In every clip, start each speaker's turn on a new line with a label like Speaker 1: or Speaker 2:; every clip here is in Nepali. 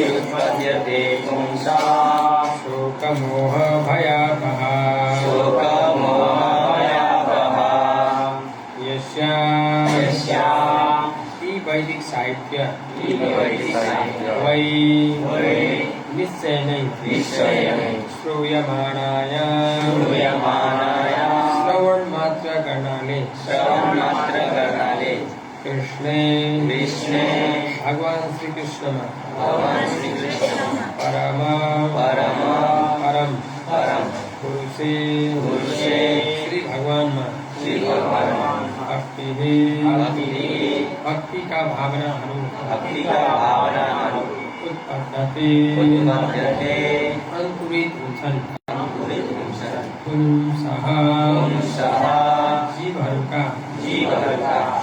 Speaker 1: उत्पद्यते पुंसा
Speaker 2: शोकमोहभयापः वैदिक साहित्य वै निश्चयेन श्रूयमाणाय श्रवण मात्र गणाले कृष्णे भगवान श्री कृष्ण परम पुरुषे श्री भगवान भक्ति का भावना उत्पत्ति अंकुरित पुंसः जीवहरूका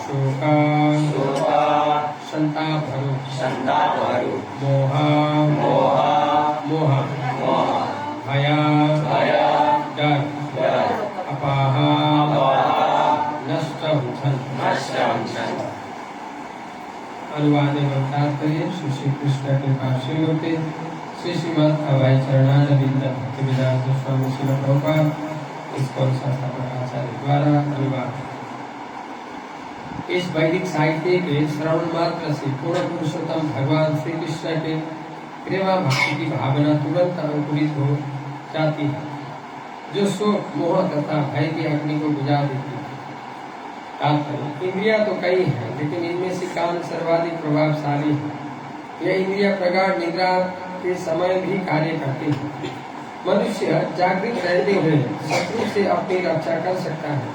Speaker 2: शोक संतापहरू मोह भय डर अपाह नष्ट हुन्छन्। अनुवाद एवं तात्पर्य श्री कृष्ण के पार्श्ववर्ती श्री श्रीमद अभय चरणारविंद भक्तिवेदांत स्वामी श्रील प्रभुपाद इसको संस्थापक आचार्य द्वारा अनुवाद। इस वैदिक साहित्य के श्रवण मात्र से पूर्ण पुरुषोत्तम भगवान श्री कृष्ण के प्रेमा भक्ति की भावना तुरंत अंकुरित हो जाती है, जो शोक मोह तथा भय की अग्नि को बुझा देती है। इंद्रिया तो कई हैं, लेकिन इनमें से कान सर्वाधिक प्रभावशाली है। यह इंद्रिया प्रगाढ़ निद्रा के समय भी कार्य करती है। मनुष्य जागृत रहते हुए शत्रु से अपनी रक्षा कर सकता है,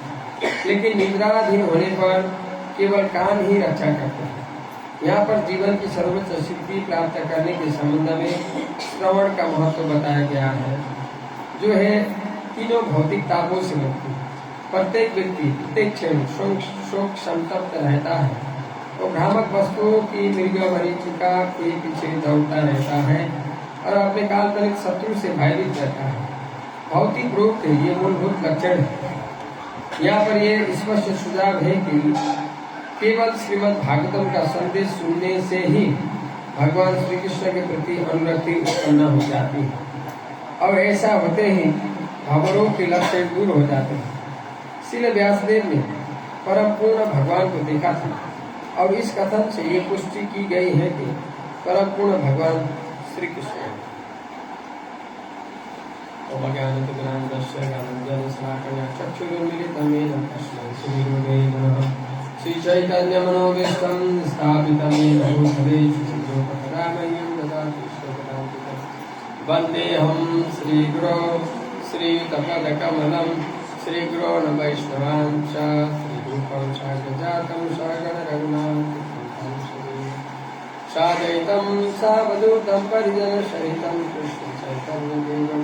Speaker 2: लेकिन निद्राधीन होने पर केवल कान ही रक्षा करते हैं। यहाँ पर जीवन की सर्वोच्च सिद्धि प्राप्त करने के संबंध में श्रवण का महत्व बताया गया है, जो है तीनों भौतिक तापों से मुक्ति। प्रत्येक व्यक्ति प्रत्येक क्षण शोक संतप्त रहता है, वो भ्रामक वस्तुओं की मृग मरीचिका के पीछे दौड़ता रहता है और अपने काल्पनिक शत्रु से भयभीत रहता है। भौतिक रोग के ये मूलभूत लक्षण है। यहाँ पर ये स्पष्ट सुझाव है कि केवल श्रीमद् भागवतम का संदेश सुनने से ही भगवान श्री कृष्ण के प्रति अनुरक्ति उत्पन्न हो जाती है, और ऐसा होते ही भवरोग के लक्षण दूर हो जाते हैं। श्रील व्यासदेव ने परम पूर्ण भगवान को देखा था, और इस कथन से ये पुष्टि की गई है कि परम पूर्ण भगवान श्री कृष्ण है। श्री चैतन्य मनोवेष्टम स्थापितं येन भूतले रामय्यं ददाति स्वपदान्तिकं। वन्देऽहं श्रीगुरो श्रीयुतपदकमलं श्रीगुरोन् वैष्णवांश्च श्रीरूपं साग्रजातं सहगण रघुनाथं साद्वैतं सावधूतं परिजनसहितं कृष्ण चैतन्यदेवं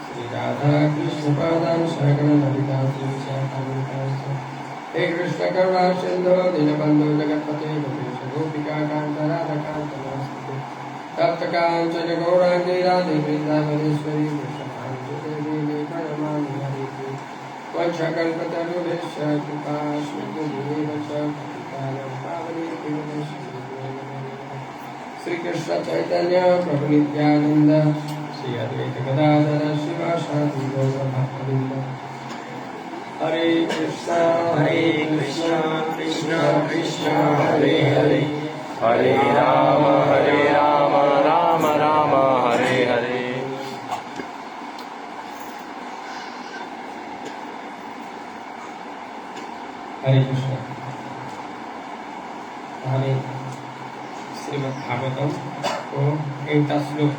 Speaker 2: श्रीराधाकृष्णपादान् सहगण ललिता श्रीविशाखान्वितांश्च। हे कृष्ण करुणा सिंधु दीनबंधु जगत्पते गोपेश गोपिका कांत राधा कांत नमस्ते। तप्त कांचन गौरांगी राधे वृंदावनेश्वरी कृष्णांजलि देवी प्रणमामि हरिप्रिये। वंशकल्पतरुभ्यश्च कृपा सिन्धुभ्येव च पतितानां पावनेभ्यो श्री कृष्ण चैतन्य प्रभु नित्यानंद श्री अद्वैत गदाधर शिवासादि गौर भक्तवृंद। हरे कृष्णा कृष्णा कृष्णा हरे हरे,
Speaker 1: हरे राम राम राम हरे हरे।
Speaker 2: हरे कृष्ण। हमें श्रीमद् भागवतम को एक श्लोक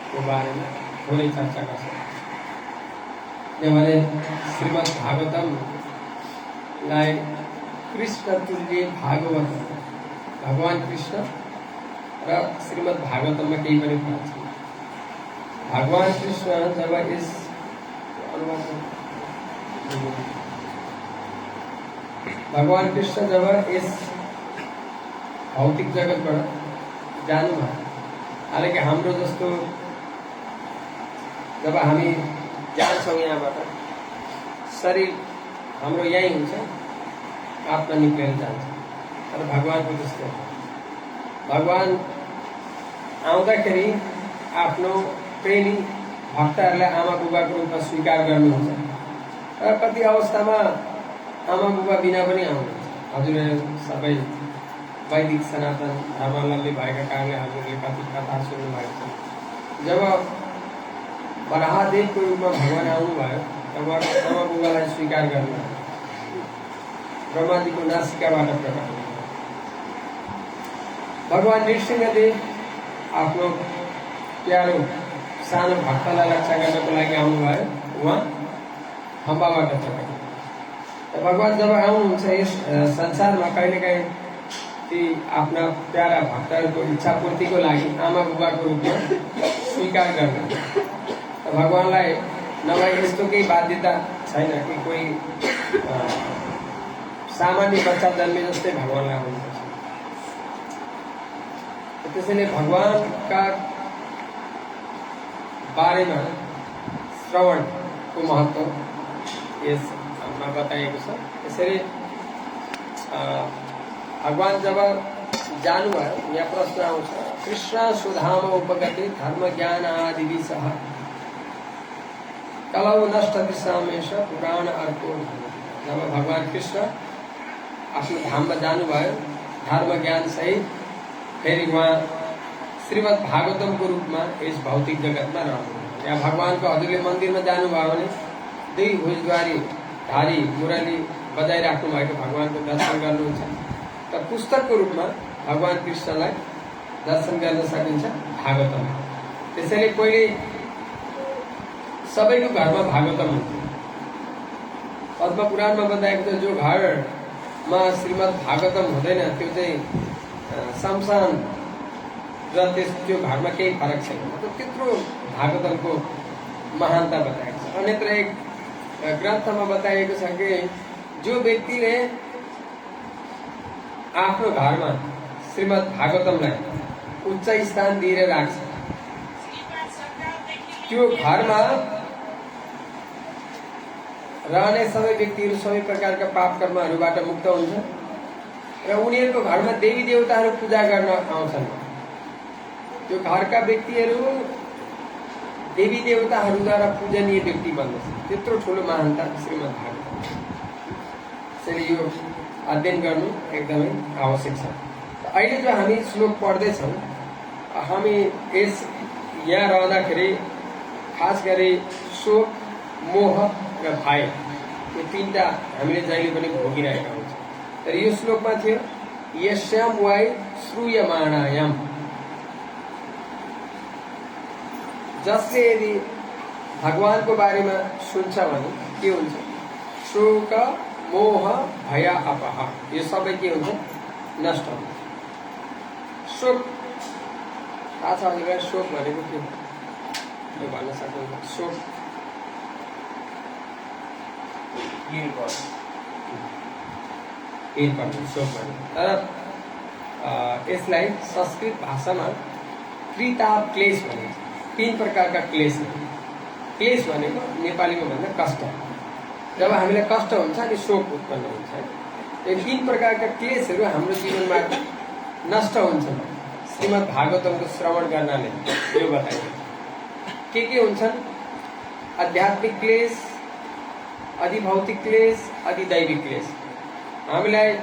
Speaker 2: के बारे में थोड़ी चर्चा कर सकते। हमारे श्रीमद् भागवतम लाए कृष्ण तुल्य भागवत भगवान कृष्ण र श्रीमद् भागवतम में कई बड़ी बात है। भगवान कृष्ण जब इस भगवान कृष्ण जब इस भौतिक जगत पर जानु भयो, हालांकि हाम्रो जस्तो जब हामी जान्छौँ यहाँबाट शरीर हाम्रो यहीँ हुन्छ, आत्मा निक्लेर जान्छ, तर भगवानको त्यस्तो भगवान आउँदाखेरि आफ्नो प्रेमी भक्तहरूलाई आमा बुबाको रूपमा स्वीकार गर्नुहुन्छ र कति अवस्थामा आमा बुबा बिना पनि आउनुहुन्छ। हजुरहरू सबै वैदिक सनातन धर्मावलम्बी भएका कारणले हजुरले कति कथा सुन्नुभएको छ। जब वराहदेवको रूपमा भगवान आउनुभयो तब आमा बुबालाई स्वीकार गर्नु ब्रह्माजीको नासिकाबाट प्रकट हुनुभयो। भगवान नृसिंहदेव आफ्नो प्यारो सानो भक्तलाई रक्षा गर्नको लागि आउनुभयो। उहाँ खम्बाबाट प्रकट। भगवान जब आउनुहुन्छ यस संसारमा कहिलेकाहीँ ती आफ्ना प्यारा भक्तहरूको इच्छा पूर्तिको लागि आमा बुबाको रूपमा स्वीकार गर्नु। भगवानलाई नभए यस्तो केही बाध्यता छैन कि कोही सामान्य बच्चा जन्मे जस्तै भगवानलाई आउनुपर्छ। त्यसैले भगवानका बारेमा श्रवणको महत्त्व यसमा बताइएको छ। त्यसरी भगवान जब जानुभयो यहाँ प्रश्न आउँछ, कृष्ण सुधाम उपगते धर्म ज्ञान आदि सह कलौ नष्ट दिशामेश पुराण अर्को। जब भगवान कृष्ण आफ्नो धाममा जानुभयो धर्म ज्ञान सहित फेरि उहाँ श्रीमद् भागवतमको रूपमा यस भौतिक जगतमा रहनु। यहाँ भगवानको हजुरले मन्दिरमा जानुभयो भने दुई भुजद्वारी धारी मुरली बजाइराख्नु भएको भगवानको दर्शन गर्नुहुन्छ। त पुस्तकको रूपमा भगवान कृष्णलाई दर्शन गर्न सकिन्छ भागवतम। त्यसैले पहिले सबैको घरमा भागवतम हुन्थ्यो। पद्म पुराणमा बताएको छ जो घरमा श्रीमद् भागवतम हुँदैन त्यो चाहिँ शमशान र त्यो घरमा केही फरक छैन। मतलब त्यत्रो भागवतमको महानता बताएको छ। अन्यत्र एक ग्रन्थमा बताइएको छ कि जो व्यक्तिले आफ्नो घरमा श्रीमद् भागवतमलाई उच्च स्थान दिएर राख्छ त्यो घरमा रहने सबै व्यक्तिहरू सबै प्रकारका पाप कर्महरूबाट मुक्त हुन्छ र उनीहरूको घरमा देवी देवताहरू पूजा गर्न आउँछन्। त्यो घरका व्यक्तिहरू देवी देवताहरूद्वारा पूजनीय व्यक्ति बन्दछ। त्यत्रो ठुलो महानता श्रीमद् भागवत। त्यसैले यो अध्ययन गर्नु एकदमै आवश्यक छ। अहिले जो हामी श्लोक पढ्दैछौँ हामी यस यहाँ रहँदाखेरि खास गरी शोक मोह र भय यो तीनटा हामीले जहिले पनि भोगिरहेका हुन्छौँ। तर यो श्लोकमा थियो यस्याम वाइ श्रूयमाणायाम, जसले यदि भगवानको बारेमा सुन्छ भने के हुन्छ? शोक मोह भय अपह यो सबै के हुन्छ? नष्ट हुन्छ। शोक थाहा छ हजुरलाई शोक भनेको के हो? भन्न सक्नुहुन्छ? शोक शोक भने तर यसलाई संस्कृत भाषामा त्रिताप क्लेश भनिन्छ। तीन प्रकारका क्लेश। क्लेश भनेको नेपालीमा भन्दा कष्ट। जब हामीलाई कष्ट हुन्छ अनि शोक उत्पन्न हुन्छ। यो तीन प्रकारका क्लेशहरू हाम्रो जीवनबाट नष्ट हुन्छन् श्रीमद् भागवतमको श्रवण गर्नाले। यो बताइयो के हुन्छन्? आध्यात्मिक क्लेश, अधिभौतिक क्लेश, अधिदैविक क्लेश। हामीलाई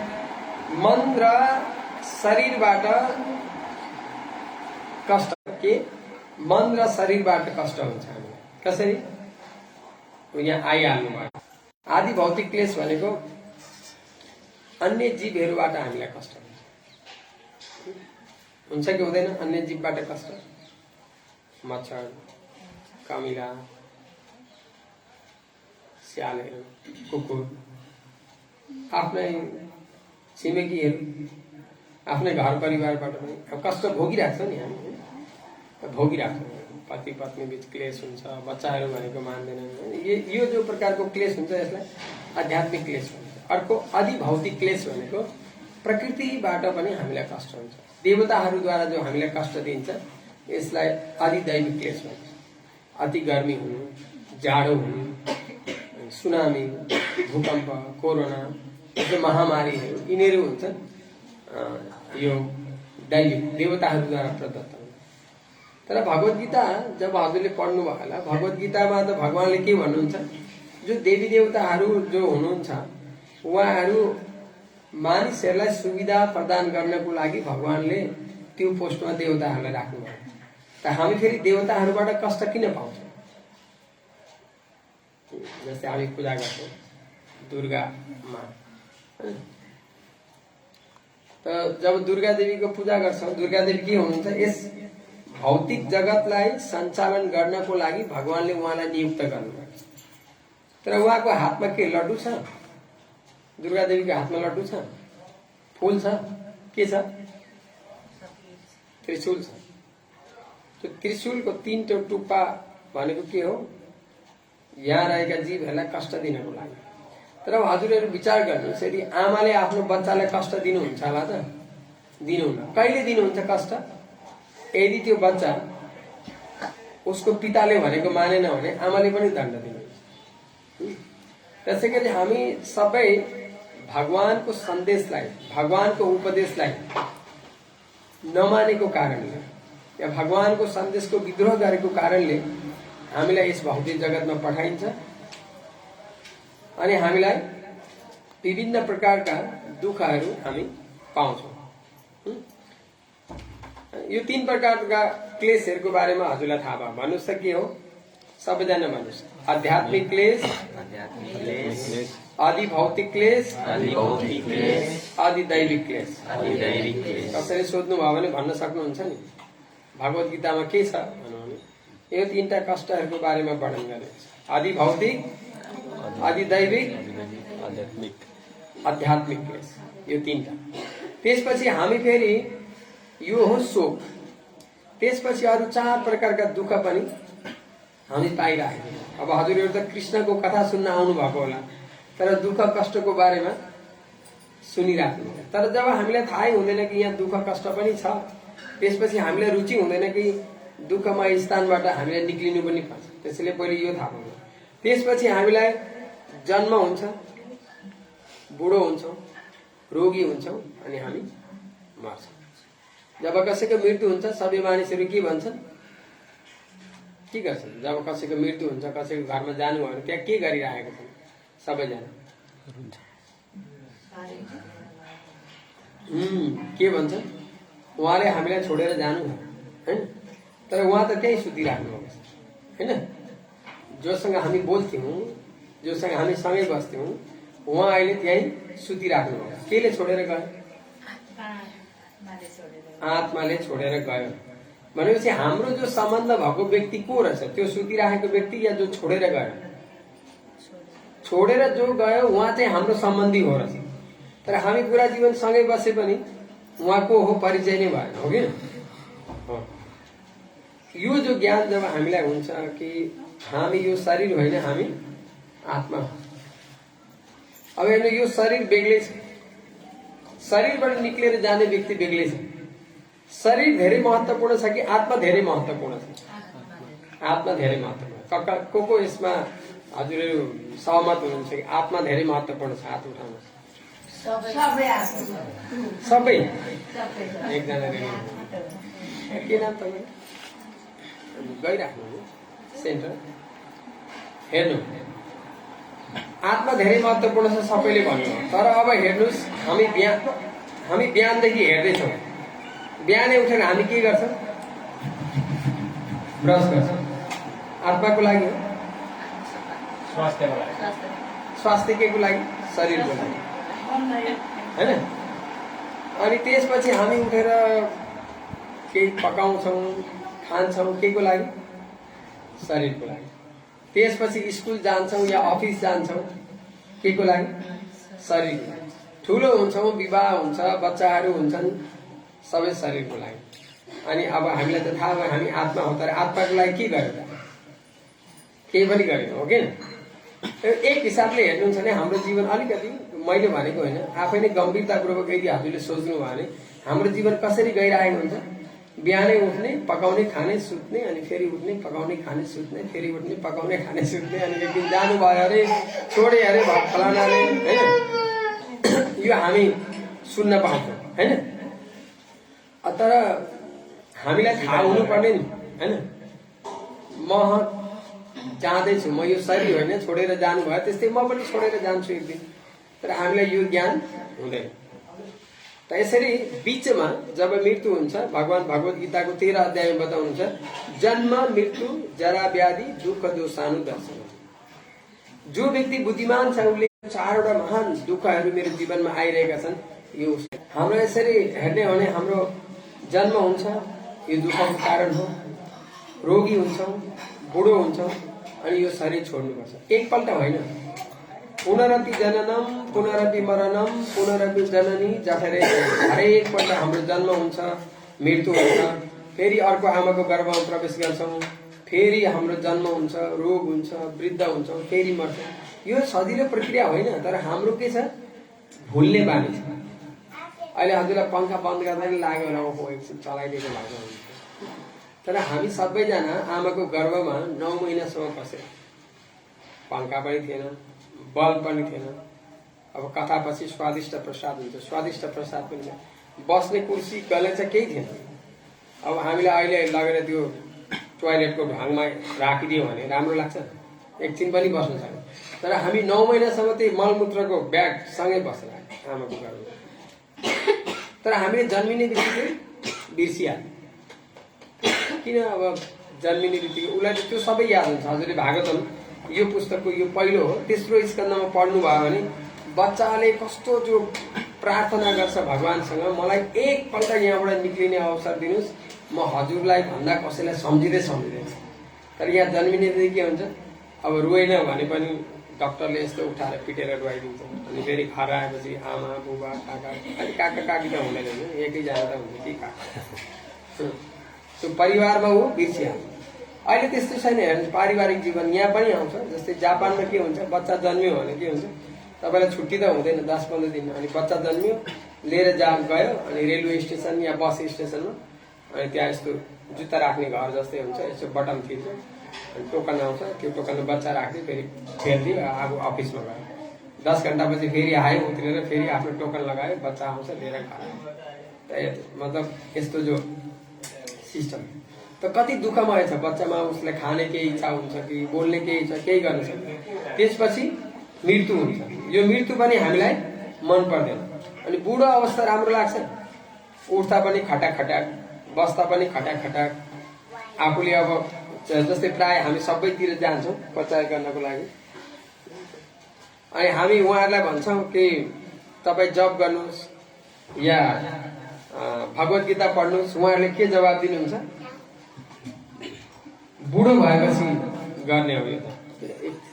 Speaker 2: मन र शरीरबाट कष्ट के मन र शरीरबाट कष्ट हुन्छ हामीलाई। कसरी? यहाँ आइहाल्नु भयो। आदि भौतिक क्लेश भनेको अन्य जीवहरूबाट हामीलाई कष्ट हुन्छ कि हुँदैन? अन्य जीवबाट कष्ट, मच्छर, कमिला, स्यालहरू, कुकुर, आफ्नै छिमेकीहरू, आफ्नै घर परिवारबाट पनि कष्ट भोगिरहेको छ नि हामी। भोगिरहेको छ। पति पत्नी बीच क्लेश हुन्छ, बच्चाहरू भनेको मान्दैनन्। यो जो प्रकारको क्लेश हुन्छ यसलाई आध्यात्मिक क्लेश भन्छ। अर्को अधिभौतिक क्लेश भनेको प्रकृतिबाट पनि हामीलाई कष्ट हुन्छ। देवताहरूद्वारा जो हामीलाई कष्ट दिन्छ यसलाई अधिदैविक क्लेश भन्छ। अति गर्मी हुनु, जाडो हुनु, सुनामी, भूकम्प, कोरोना जस्तो महामारीहरू यिनीहरू हुन्छन् यो दैविक देवताहरूद्वारा प्रदत्त हुन्छ। तर भगवत गीता जब हजुरले पढ्नु भयो होला, भगवत गीतामा त भगवानले के भन्नुहुन्छ, जो देवी देवताहरू जो हुनुहुन्छ उहाँहरू मानिसहरूलाई सुविधा प्रदान गर्नको लागि भगवानले त्यो पोस्टमा देवताहरूलाई राख्नुभयो। त हामी फेरि देवताहरूबाट कष्ट किन पाउँछौँ? जस्तै हामी पूजा गर्छौँ दुर्गा माँ, त जब दुर्गा देवीको पूजा गर्छौँ, दुर्गा देवी के हुनुहुन्छ, यस भौतिक जगतलाई सञ्चालन गर्नको लागि भगवानले उहाँलाई नियुक्त गर्नुभयो। तर उहाँको हातमा के लड्डु छ? दुर्गा देवीको हातमा लड्डु छ, फूल छ, के छ? त्रिशूल छ। त्यो त्रिशूलको 3 टुप्पा भनेको के हो? यहाँ रहेका जीवहरूलाई कष्ट दिनको लागि। तर हजुरहरू विचार गर्नुहोस्, यदि आमाले आफ्नो बच्चालाई कष्ट दिनुहुन्छ होला त? दिनुहुन्न। कहिले दिनुहुन्छ कष्ट? यदि त्यो बच्चा उसको पिताले भनेको मानेन भने आमाले पनि दण्ड दिनुहुन्छ। त्यसै गरी हामी सबै भगवानको सन्देशलाई, भगवानको उपदेशलाई नमानेको कारणले या भगवानको सन्देशको विद्रोह गरेको कारणले हामीलाई यस भौतिक जगतमा पठाइन्छ अनि हामीलाई विभिन्न प्रकारका दुःखहरू हामी पाउँछौँ। यो 3 प्रकारका क्लेशहरूको बारेमा हजुरलाई थाहा भयो। भन्नुहोस् त के हो? सबैजना भन्नुहोस्। आध्यात्मिक क्लेश, आदि भौतिक क्लेश, आदि दैविक क्लेश। कसैले सोध्नु भयो भने भन्न सक्नुहुन्छ नि, भगवत गीतामा के छ भन्नु भने यो 3टा कष्टहरूको बारेमा वर्णन गरेको छ। आदि भौतिक, आदि दैविक, आध्यात्मिक क्लेश, यो 3टा। त्यसपछि हामी फेरि यो हो शोक। त्यसपछि अरू 4 प्रकारका दुःख पनि हामी पाइरहेको छौँ। अब हजुरहरू त कृष्णको कथा सुन्न आउनु भएको होला, तर दुःख कष्टको बारेमा सुनिराख्नु। तर जब हामीलाई थाहै हुँदैन कि यहाँ दुःख कष्ट पनि छ, त्यसपछि हामीलाई रुचि हुँदैन कि दुःखमय स्थानबाट हामीलाई निक्लिनु पनि पर्छ। त्यसैले पहिले यो थाहा पाउनु। त्यसपछि हामीलाई जन्म हुन्छ, बुढो हुन्छौँ, रोगी हुन्छौँ अनि हामी मर्छौँ। जब कसैको मृत्यु हुन्छ सबै मानिसहरू के भन्छन्, के गर्छन्? जब कसैको मृत्यु हुन्छ, कसैको घरमा जानु भयो भने त्यहाँ के गरिरहेको छन्? सबैजना के भन्छन्? उहाँले हामीलाई छोडेर जानुभयो हैन, तर उहाँ त त्यहीँ सुतिराख्नु भएको छ हैन। जोसँग हामी बोल्थ्यौँ, जोसँग हामी सँगै बस्थ्यौँ, उहाँ अहिले त्यहीँ सुतिराख्नु भएको। केले छोडेर गयो? आत्माले छोडेर गयो। भनेपछि हाम्रो जो सम्बन्ध भएको व्यक्ति को रहेछ? त्यो सुतिराखेको व्यक्ति या जो छोडेर गयो? छोडेर जो गयो उहाँ चाहिँ हाम्रो सम्बन्धी हो रहेछ। तर हामी पुरा जीवन सँगै बसे पनि उहाँको हो परिचय नै भएन, हो कि? यो जो ज्ञान जब हामीलाई हुन्छ कि हामी यो शरीर होइन, हामी आत्मा हो। अब हेर्नु, यो शरीर बेग्लै छ, शरीरबाट निक्लेर जाने व्यक्ति बेग्लै छ। शरीर धेरै महत्त्वपूर्ण छ कि आत्मा धेरै महत्त्वपूर्ण छ? आत्मा धेरै महत्त्वपूर्ण। को यसमा हजुरहरू सहमत हुनुहुन्छ कि आत्मा धेरै महत्त्वपूर्ण छ? हात उठाउनुहोस्। सबै एकजना के नाम तपाईँ? गइराख्नु सेन्टर। हेर्नु, आत्मा धेरै महत्त्वपूर्ण छ सबैले भन्नु। तर अब हेर्नुहोस्, हामी बिहानदेखि हेर्दैछौँ, बिहानै उठेर हामी के गर्छौँ? ब्रस गर्छौँ। आत्माको लागि हो, स्वास्थ्यको लागि। स्वास्थ्य केको लागि? शरीरको लागि हैन। अनि त्यसपछि हामी उठेर केही पकाउँछौँ, खान्छौँ, केको लागि? शरीरको लागि। त्यसपछि स्कुल जान्छौँ या अफिस जान्छौँ, केको लागि? शरीरको लागि। ठुलो हुन्छौँ, विवाह हुन्छ, बच्चाहरू हुन्छन्, सबै शरीरको लागि। अनि अब हामीलाई त थाहा भयो हामी आत्मा हो, तर आत्माको लागि के गर्यो त? केही पनि गरेन, हो कि? एक हिसाबले हेर्नुहुन्छ भने हाम्रो जीवन अलिकति, मैले भनेको होइन, आफै नै गम्भीरतापूर्वक यदि हजुरले सोच्नु भयो भने हाम्रो जीवन कसरी गइरहेको हुन्छ? बिहानै उठ्ने, पकाउने, खाने, सुत्ने, अनि फेरि उठ्ने, पकाउने, खाने, सुत्ने, फेरि उठ्ने, पकाउने, खाने, सुत्ने, अनि एक दिन जानुभयो अरे, छोडे अरे फलानाले, होइन? यो हामी सुन्न पाउँछौँ हैन। तर हामीलाई थाहा हुनुपर्ने नि हैन। म जाँदैछु, म यो शरीर होइन छोडेर जानुभयो, त्यस्तै म पनि छोडेर जान्छु एक दिन। तर हामीलाई यो ज्ञान हुँदैन। त यसरी बीचमा जब मृत्यु हुन्छ, भगवान भगवत गीताको 13 अध्यायमा बताउनुहुन्छ, जन्म मृत्यु जरा व्याधि दुःख दोषानु दर्शन। जो व्यक्ति बुद्धिमान छ उसले 4वटा महान दुःखहरू मेरो जीवनमा आइरहेका छन्, यो हाम्रो यसरी हेर्ने हो भने हाम्रो जन्म हुन्छ, यो दुःखको कारण हो। रोगी हुन्छौँ, बुढो हुन्छौँ, अनि यो शरीर छोड्नुपर्छ। एकपल्ट होइन, पुनरपि जननम पुनरपि मरणम पुनरपि जननी जठरे। हरेकपल्ट हाम्रो जन्म हुन्छ, मृत्यु हुन्छ, फेरि अर्को आमाको गर्भमा प्रवेश गर्छौँ, फेरि हाम्रो जन्म हुन्छ, रोग हुन्छ, वृद्ध हुन्छौँ, फेरि मर्छौँ। यो सजिलो प्रक्रिया होइन, तर हाम्रो के छ, भुल्ने बानी छ। अहिले हजुरलाई पंखा बन्द गर्दा नि लाग्यो होला, ओहो एकछिन चलाइदिएको लाग्यो हुन्छ। तर हामी सबैजना आमाको गर्भमा 9 महिनासम्म बसेर, पंखा पनि थिएन, बल्ब पनि थिएन। अब कथापछि स्वादिष्ट प्रसाद हुन्छ, स्वादिष्ट प्रसाद पनि थिएन, बस्ने कुर्सी गलेचा केही थिएन। अब हामीलाई अहिले लगेर त्यो टोयलेटको ढङ्गमा राखिदियो भने राम्रो लाग्छ, एकछिन पनि बस्न सक्छ। तर हामी 9 महिनासम्म त्यही मलमूत्रको ब्याग सँगै बसेर आमाको गर्भमा। तर हामीले जन्मिने बित्तिकै बिर्सिहाल्यो। किन? अब जन्मिने बित्तिकै उसलाई त्यो सबै याद हुन्छ। हजुरले भागवतम यो पुस्तकको यो पहिलो हो, तेस्रो स्कन्दमा पढ्नुभयो भने बच्चाले कस्तो जो प्रार्थना गर्छ भगवानसँग, मलाई एकपल्ट यहाँबाट निक्लिने अवसर दिनुहोस्, म हजुरलाई भन्दा कसैलाई सम्झिँदै। तर यहाँ जन्मिने बित्तिकै के हुन्छ, अब रोएन भने पनि डाक्टरले यस्तो उठाएर पिटेर रुवाइदिन्छ। अनि फेरि घर आएपछि आमा बुबा काका, अनि काका काकी त हुँदैन, एकैजना त हुन्छ कि काका। त्यो परिवारमा ऊ बिर्सिहाल्छ। अहिले त्यस्तो छैन। हेर्नुहोस्, पारिवारिक जीवन यहाँ पनि आउँछ। जस्तै जापानमा के हुन्छ, बच्चा जन्मियो भने के हुन्छ, तपाईँलाई छुट्टी त हुँदैन 10-15 दिन। अनि बच्चा जन्मियो, लिएर गयो, अनि रेलवे स्टेसन या बस स्टेसनमा, अनि त्यहाँ यस्तो जुत्ता राख्ने घर जस्तै हुन्छ, यसो बटन थिच्यो, अनि टोकन आउँछ, त्यो टोकनमा बच्चा राख्दै फेरि फेरिदियो, अब अफिसमा गयो। 10 घन्टापछि फेरि आयो, उत्रेर फेरि आफ्नो टोकन लगायो, बच्चा आउँछ लिएर घर आयो। मतलब यस्तो जो सिस्टम त कति दुःखमय छ। बच्चामा उसले खाने केही इच्छा हुन्छ कि बोल्ने केही इच्छा, केही गर्न सक्दैन। त्यसपछि मृत्यु हुन्छ। यो मृत्यु पनि हामीलाई मन पर्दैन। अनि बुढो अवस्था राम्रो लाग्छ, उठ्दा पनि खटाक, बस्दा पनि खटाक। आफूले अब जस्तै प्राय हामी सबैतिर जान्छौँ प्रचार गर्नको लागि, अनि हामी उहाँहरूलाई भन्छौँ कि तपाईँ जप गर्नुहोस् या भगवत गीता पढ्नुहोस्। उहाँहरूले के जवाब दिनुहुन्छ, बुढो भएपछि गर्ने हो यो त,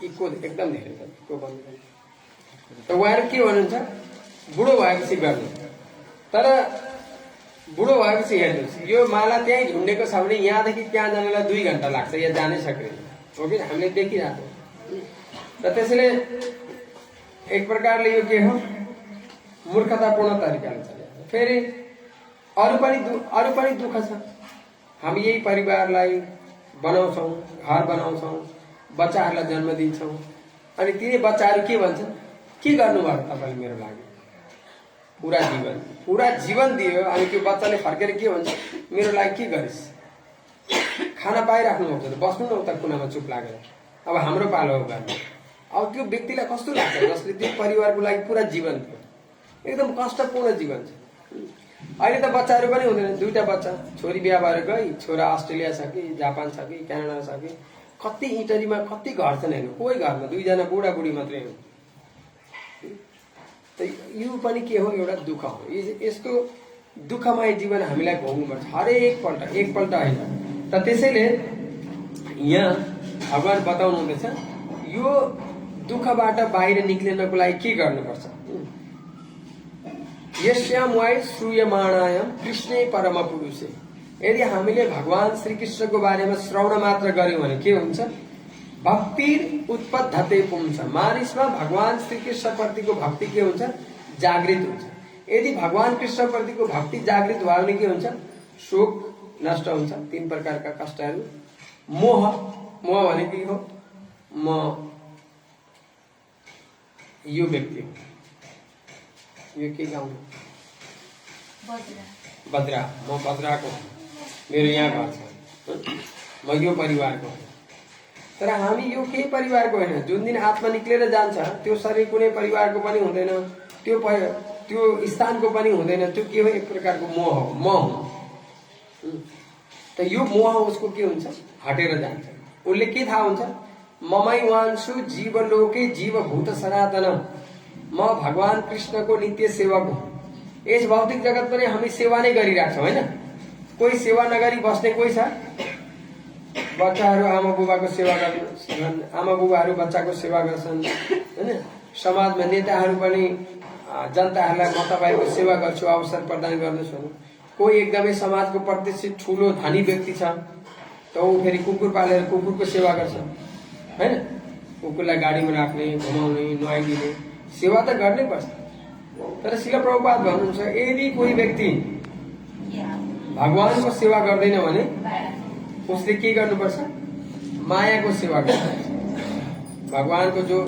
Speaker 2: इको एकदम धेरै छ, इको बन्द। त उहाँहरू के भन्नुहुन्छ, बुढो भएपछि गर्ने। तर बुढो भएपछि हेर्नुहोस्, यो माला त्यहीँ ढुन्डेको छ भने यहाँदेखि त्यहाँ जानलाई 2 घन्टा लाग्छ, या जानै सक्दैन, हो कि हामीले देखिरहेको। र त्यसैले एक प्रकारले यो के हो, मूर्खतापूर्ण तरिकाले चलिरहेको। फेरि अरू पनि दुःख छ। हामी यही परिवारलाई बनाउँछौँ, घर बनाउँछौँ, बच्चाहरूलाई जन्म दिन्छौँ, अनि तिनै बच्चाहरू के भन्छन्, के गर्नुभयो तपाईँले मेरो लागि, पुरा जीवन दियो। अनि त्यो बच्चाले फर्केर के भन्छ, मेरो लागि के गरिस्, खाना पाइराख्नु हुन्छ त बस्नु न उता कुनामा चुप लागेर, अब हाम्रो पालो हो गर्ने। अब त्यो व्यक्तिलाई कस्तो लाग्छ, जसले त्यो परिवारको लागि पुरा जीवन थियो, एकदम कष्टपूर्ण जीवन छ। अहिले त बच्चाहरू पनि हुँदैन, 2टा बच्चा, छोरी बिहा भएर गई, छोरा अस्ट्रेलिया छ कि जापान छ कि क्यानाडा छ कि, कति इटलीमा कति घर छन् हेर्नु, कोही घरमा 2 जना बुढाबुढी मात्रै हो। त यो पनि के हो, एउटा दुःख हो। यस्तो दुःखमय जीवन हामीलाई भोग्नुपर्छ हरेकपल्ट, एकपल्ट होइन। त त्यसैले यहाँ भगवान बताउनु हुँदैछ, यो दुःखबाट बाहिर निक्लिनको लागि के गर्नुपर्छ। यस्याम वाय श्रूयमाणायाम कृष्णे परम पुरुषे। यदि हामीले भगवान श्री कृष्णको बारेमा श्रवण मात्र गर्यौं भने के हुन्छ, भक्ति उत्पद्धते पुंस। मानिसमा भगवान श्री कृष्ण प्रतिको भक्ति के हुन्छ, जागृत हुन्छ। यदि भगवान कृष्ण प्रतिको भक्ति जागृत भयो भने के हुन्छ, शोक नष्ट हुन्छ, 3 प्रकारका कष्टहरू। मोह भने के हो, म यो व्यक्ति हो, यो के गाउँ बद्रा, म बद्राको हुँ, मेरो यहाँ घर छ, म यो परिवारको हुँ। तर हामी यो केही परिवारको होइन। जुन दिन आत्मा निक्लेर जान्छ त्यो शरीर कुनै परिवारको पनि हुँदैन, त्यो स्थानको पनि हुँदैन। त्यो के हो? एक प्रकारको मोह हो, म हुँ। त यो मोह उसको के हुन्छ? हटेर जान्छ। उसले के थाहा हुन्छ? ममैवांशु जीवलोके जीवभूत सनातन, म भगवान कृष्णको नित्य सेवक हुँ। यस भौतिक जगत पनि हामी सेवा नै गरिरहेको छौँ होइन? कोही सेवा नगरी बस्ने कोही छ? बच्चाहरू आमा बुबाको सेवा गर्छन्, आमा बुबाहरू बच्चाको सेवा गर्छन् होइन? समाजमा नेताहरू पनि जनताहरूलाई म तपाईँको सेवा गर्छु, अवसर प्रदान गर्दछु। कोही एकदमै समाजको प्रतिष्ठित ठुलो धनी व्यक्ति छ त ऊ फेरि कुकुर पालेर कुकुरको सेवा गर्छ होइन? कुकुरलाई गाडीमा राख्ने, घुमाउने, नुहाइदिने सेवा त गर्नै पर्छ। तर शिल प्रभुपाद भन्नुहुन्छ यदि कोही व्यक्ति भगवानको सेवा गर्दैन भने उसले के गर्नुपर्छ? मायाको सेवा गर्नुपर्छ। भगवानको जो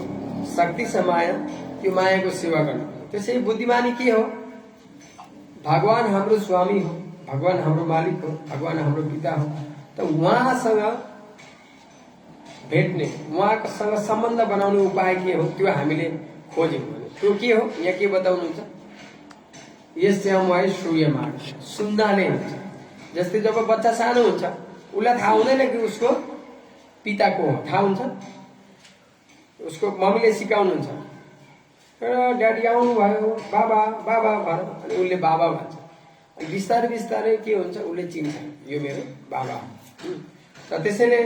Speaker 2: शक्ति छ माया, त्यो मायाको सेवा गर्नुपर्छ। त्यसै बुद्धिमानी के हो? भगवान हाम्रो स्वामी हो, भगवान हाम्रो मालिक हो, भगवान हाम्रो पिता हो। त उहाँसँग भेट्ने, उहाँसँग सम्बन्ध बनाउने उपाय के हो? त्यो हामीले खोज्यौँ भने त्यो के हो? यहाँ के बताउनुहुन्छ? यस्याम वा श्रूयमाण, सुन्नाले हुन्छ। जस्तै जब बच्चा सानो हुन्छ उसलाई थाहा हुँदैन कि उसको पिता को हो, थाहा हुन्छ? उसको मम्मीले सिकाउनुहुन्छ, ड्याडी आउनु भयो, बाबा बाबा भन, अनि उसले बाबा भन्छ। अनि बिस्तारै बिस्तारै के हुन्छ? उसले चिन्छ यो मेरो बाबा हो। र त्यसैले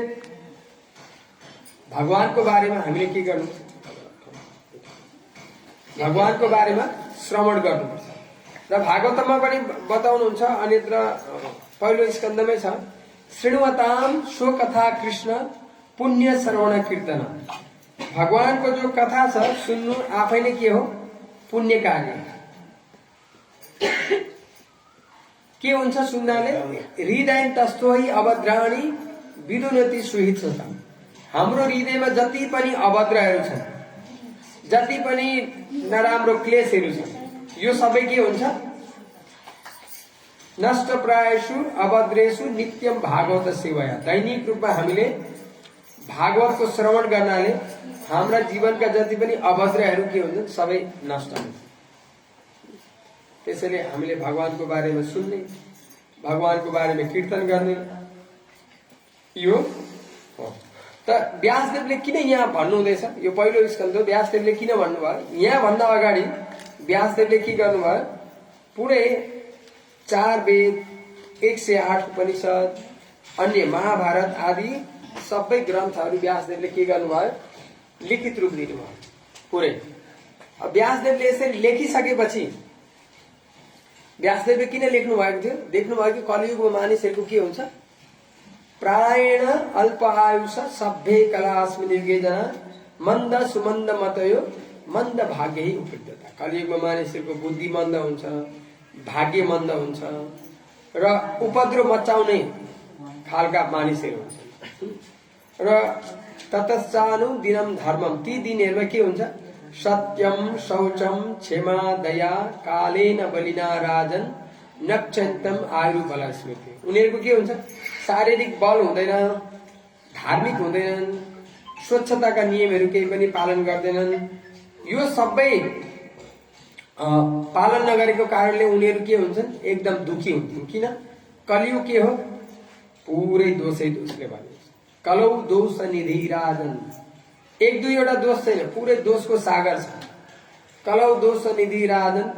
Speaker 2: भगवानको बारेमा हामीले के गर्नु? भगवानको बारेमा श्रवण गर्नुपर्छ। र भागवतमा पनि बताउनुहुन्छ, अन्यत्र पहिलो स्कन्धमै छ, श्रृणुवताम सो कथा कृष्ण पुण्य श्रवण कीर्तन। भगवानको जो कथा छ सुन्नु आफै नै के हो? पुण्य कार्य। के हुन्छ सुन्नाले? हृदय तस्थोही अभद्राणी विदुनति सुहित होता। हाम्रो हृदयमा जति पनि अभद्रहरू छन्, जति पनि नराम्रो क्लेशहरू छन्, यो सबै के हुन्छ? नष्ट प्रायसु अभद्रेषु नित्यम भागवत सेवाया। दैनिक रूपमा हामीले भागवतको श्रवण गर्नाले हाम्रा जीवनका जति पनि अभद्रहरू के हुन्छन्? सबै नष्ट हुन्छ। त्यसैले हामीले भगवानको बारेमा सुन्ने, भगवानको बारेमा कीर्तन गर्ने, यो हो। त व्यासदेवले किन यहाँ भन्नुहुँदैछ? यो पहिलो स्कन्ध हो। व्यासदेवले किन भन्नुभयो? यहाँ भन्दा अगाडि व्यासदेवले के गर्नुभयो? पुरै 4 वेद, 108 उपनिषद, अन्य महाभारत आदि सबै ग्रन्थहरू व्यासदेवले के गर्नुभयो? लिखित रूप दिनुभयो पुरै। अब व्यासदेवले यसरी लेखिसकेपछि व्यासदेवले किन लेख्नु भएको थियो? देख्नुभयो कि कलियुगमा मानिसहरूको के हुन्छ? प्रायण अल्प आयुष सभ्य कलास्मि निर्गेजना मन्द सुमन्द मतयो मन्द भाग्य ही उपलब्धता। कलियुगमा मानिसहरूको बुद्धि मन्द हुन्छ, भाग्य मन्द हुन्छ र उपद्रव मचाउने खालका मानिसहरू हुन्छन्। र ततश्चानु दिनम धर्मम, ती दिनहरुमा के हुन्छ? सत्यम शौचम क्षमा दया कालेन बलिना राजन नक्षन्तम आयु बल स्मृति। उनीहरुको के हुन्छ? शारीरिक बल हुँदैन, धार्मिक हुँदैनन्, स्वच्छताका नियमहरू केही पनि पालन गर्दैनन्। यो सबै पालन नगरेको कारणले उनीहरु के हुन्छन्? एकदम दुखी हुन्छन्। किन? कलियुग के हो? पुरै दोषै दोषले भरिन्छ। कलौ दोष निधि राजन, एक दुईवटा दोष छैन, पुरै दोषको सागर छ। कलौ दोष निधि राजन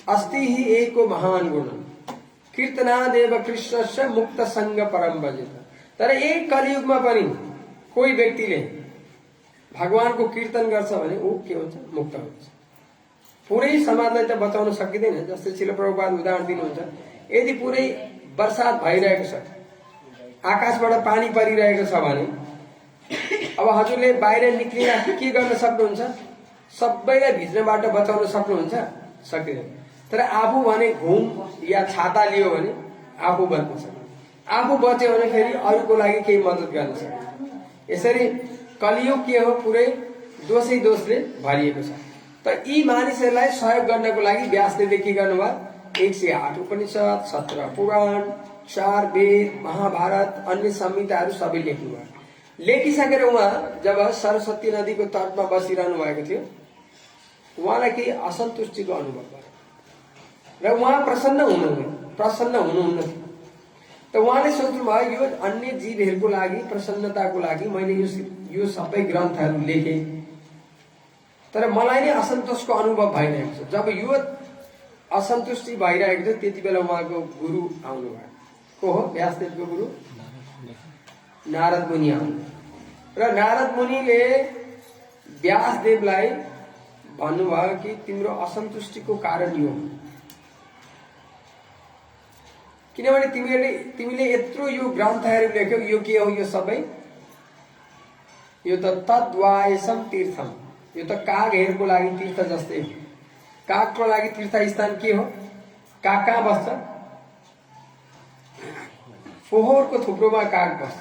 Speaker 2: अस्ति ही एको महान गुण कीर्तनादेव कृष्णस्य मुक्त संग परम भजित। तर एक कलियुगमा पनि कोही व्यक्तिले भगवानको कीर्तन गर्छ भने ऊ के हुन्छ? मुक्त हुन्छ। पुरै समाजलाई त बचाउन सकिँदैन। जस्तै श्रील प्रभुपाद उदाहरण दिनुहुन्छ, यदि पुरै वर्षात भइरहेको छ, आकाशबाट पानी परिरहेको छ भने अब हजुरले बाहिर निक्लिँदा के गर्न सक्नुहुन्छ? सबैलाई भिज्नबाट बचाउन सक्नुहुन्छ? सकिँदैन। तर आफू भने घुम या छाता लियो भने आफू बच्न सक्छ। आफू बच्यो भने फेरि अरूको लागि केही मद्दत गर्न सक्छ। यसरी कलियुग के हो? पुरै दोषै दोषले भरिएको छ। त यी मानिसहरूलाई सहयोग गर्नको लागि व्यासदेवले के गर्नुभयो? 108 उपनिषद, 17 पुराण, 4 वेद, महाभारत, अन्य संहिताहरू सबै लेख्नुभयो। लेखिसकेर उहाँ जब सरस्वती नदीको तटमा बसिरहनु भएको थियो, उहाँलाई केही असन्तुष्टिको अनुभव भयो र उहाँ प्रसन्न हुनुहुन्न थियो। त उहाँले सोच्नुभयो यो अन्य जीवहरूको लागि प्रसन्नताको लागि मैले यो सबै ग्रन्थहरू लेखेँ, तर मलाई नै असन्तोषको अनुभव भइरहेको छ। जब यो असन्तुष्टि भइरहेको थियो त्यति बेला उहाँको गुरु आउनुभयो। को हो? व्यासदेवको गुरु नारद मुनि आउनु र नारद मुनिले व्यासदेवलाई भन्नुभयो कि तिम्रो असन्तुष्टिको कारण यो हो, किनभने तिमीले यत्रो यो ग्रन्थहरू लेख्यौ, यो के हो? यो सबै यो त तद्वायसम तीर्थम, यो त कागहरूको लागि तीर्थ जस्तै हो। कागको लागि तीर्थ स्थान के हो? काग कहाँ बस्छ? फोहोरको थुप्रोमा काग बस्छ।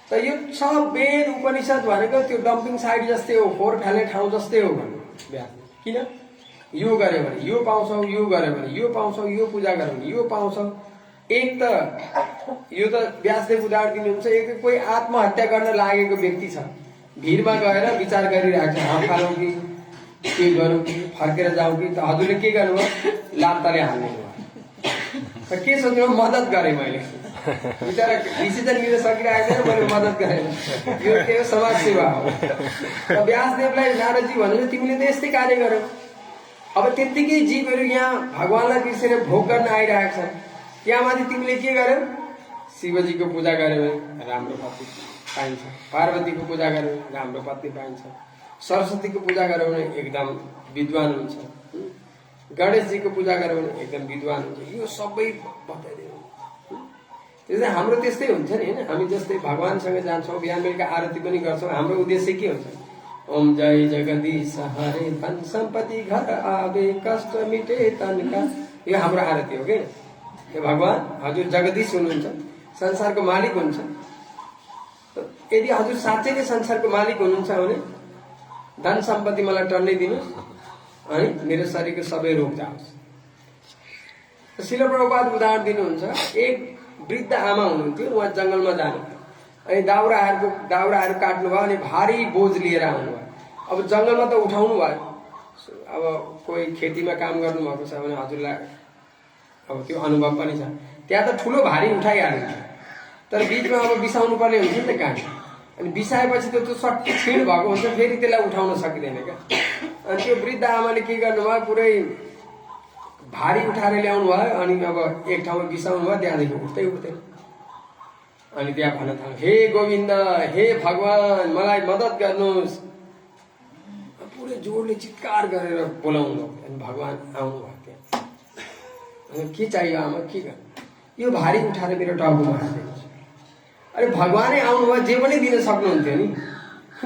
Speaker 2: त यो सब वेद उपनिषद भनेको त्यो डम्पिङ साइट जस्तै हो, फोहोर फाल्ने ठाउँ जस्तै हो भन्नु। किन? यो गर्यो भने यो पाउँछौ, यो गर्यो भने यो पाउँछौ, यो पूजा गर्यो भने यो पाउँछौ। एक त यो त व्यासदेव उदाहरण दिनुहुन्छ, एक त कोही आत्महत्या गर्न लागेको व्यक्ति छ, भिरमा गएर विचार गरिरहेको छ, हात फालौँ कि के गरौँ कि फर्केर जाउँ कि। त हजुरले के गर्नुभयो? लात्ताले हाल्ने भयो। के सोच्नु? मद्दत गरेँ मैले, बिचरा डिसिजन लिन सकिरहेको छैन, मैले मद्दत गरेँ। यो के हो? समाज सेवा हो। र व्यासदेवलाई नारदजी भन्नुहुन्छ तिमीले त यस्तै कार्य गर्यौ। अब त्यत्तिकै जीवहरू यहाँ भगवानलाई बिर्सेर भोग गर्न आइरहेको छ, त्यहाँमाथि तिमीले के गर्यौ? शिवजीको पूजा गर्यो भने राम्रो पत्नी पाइन्छ, पार्वतीको पूजा गर्यो भने राम्रो पत्नी पाइन्छ, सरस्वतीको पूजा गर्यो भने एकदम विद्वान हुन्छ, गणेशजीको पूजा गर्यो भने एकदम विद्वान हुन्छ। यो सबै बताइदिनु। त्यसै हाम्रो त्यस्तै हुन्छ नि होइन? हामी जस्तै भगवानसँग जान्छौँ, बिहान बेलुका आरती पनि गर्छौँ, हाम्रो उद्देश्य के हुन्छ? ओम जय जगदीश हरे, धन सम्पत्ति घर आवे, कष्ट मिटे तनका। यो हाम्रो आरती हो कि यो भगवान हजुर जगदीश हुनुहुन्छ, संसारको मालिक हुन्छ। यदि हजुर साँच्चै नै संसारको मालिक हुनुहुन्छ भने धन सम्पत्ति मलाई टन्नै दिनुहोस् अनि मेरो शरीरको सबै रोग जाओस्। श्रील प्रभुपाद उदाहरण दिनुहुन्छ। एक वृद्ध आमा हुनुहुन्थ्यो, उहाँ जङ्गलमा जानु अनि दाउराहरू काट्नुभयो अनि भारी बोझ लिएर आउनुभयो। अब जङ्गलमा त उठाउनु भयो, अब कोही खेतीमा काम गर्नुभएको छ भने हजुरलाई अब त्यो अनुभव पनि छ, त्यहाँ त ठुलो भारी उठाइहाल्नुहुन्छ, तर बिचमा अब बिसाउनु पर्ने हुन्छ नि त काँड। अनि बिसाएपछि त्यो सट्टी छिड भएको हुन्छ, फेरि त्यसलाई उठाउन सकिँदैन क्या। अनि त्यो वृद्ध आमाले के गर्नुभयो? पुरै भारी उठाएर ल्याउनु भयो अनि अब एक ठाउँमा बिसाउनु भयो, त्यहाँदेखि उठ्दै अनि त्यहाँ भन्न थाल्यो, हे गोविन्द, हे भगवान, मलाई मद्दत गर्नुहोस्। पुरै जोडले चित्कार गरेर बोलाउनु। अनि भगवान आउनुभयो त्यहाँ। के चाहियो आमा? के गर्नु? यो भारी उठाएर मेरो टाउकोमा हालिदिनुहोस्। अरे भगवानै आउनुभयो, जे पनि दिन सक्नुहुन्थ्यो नि,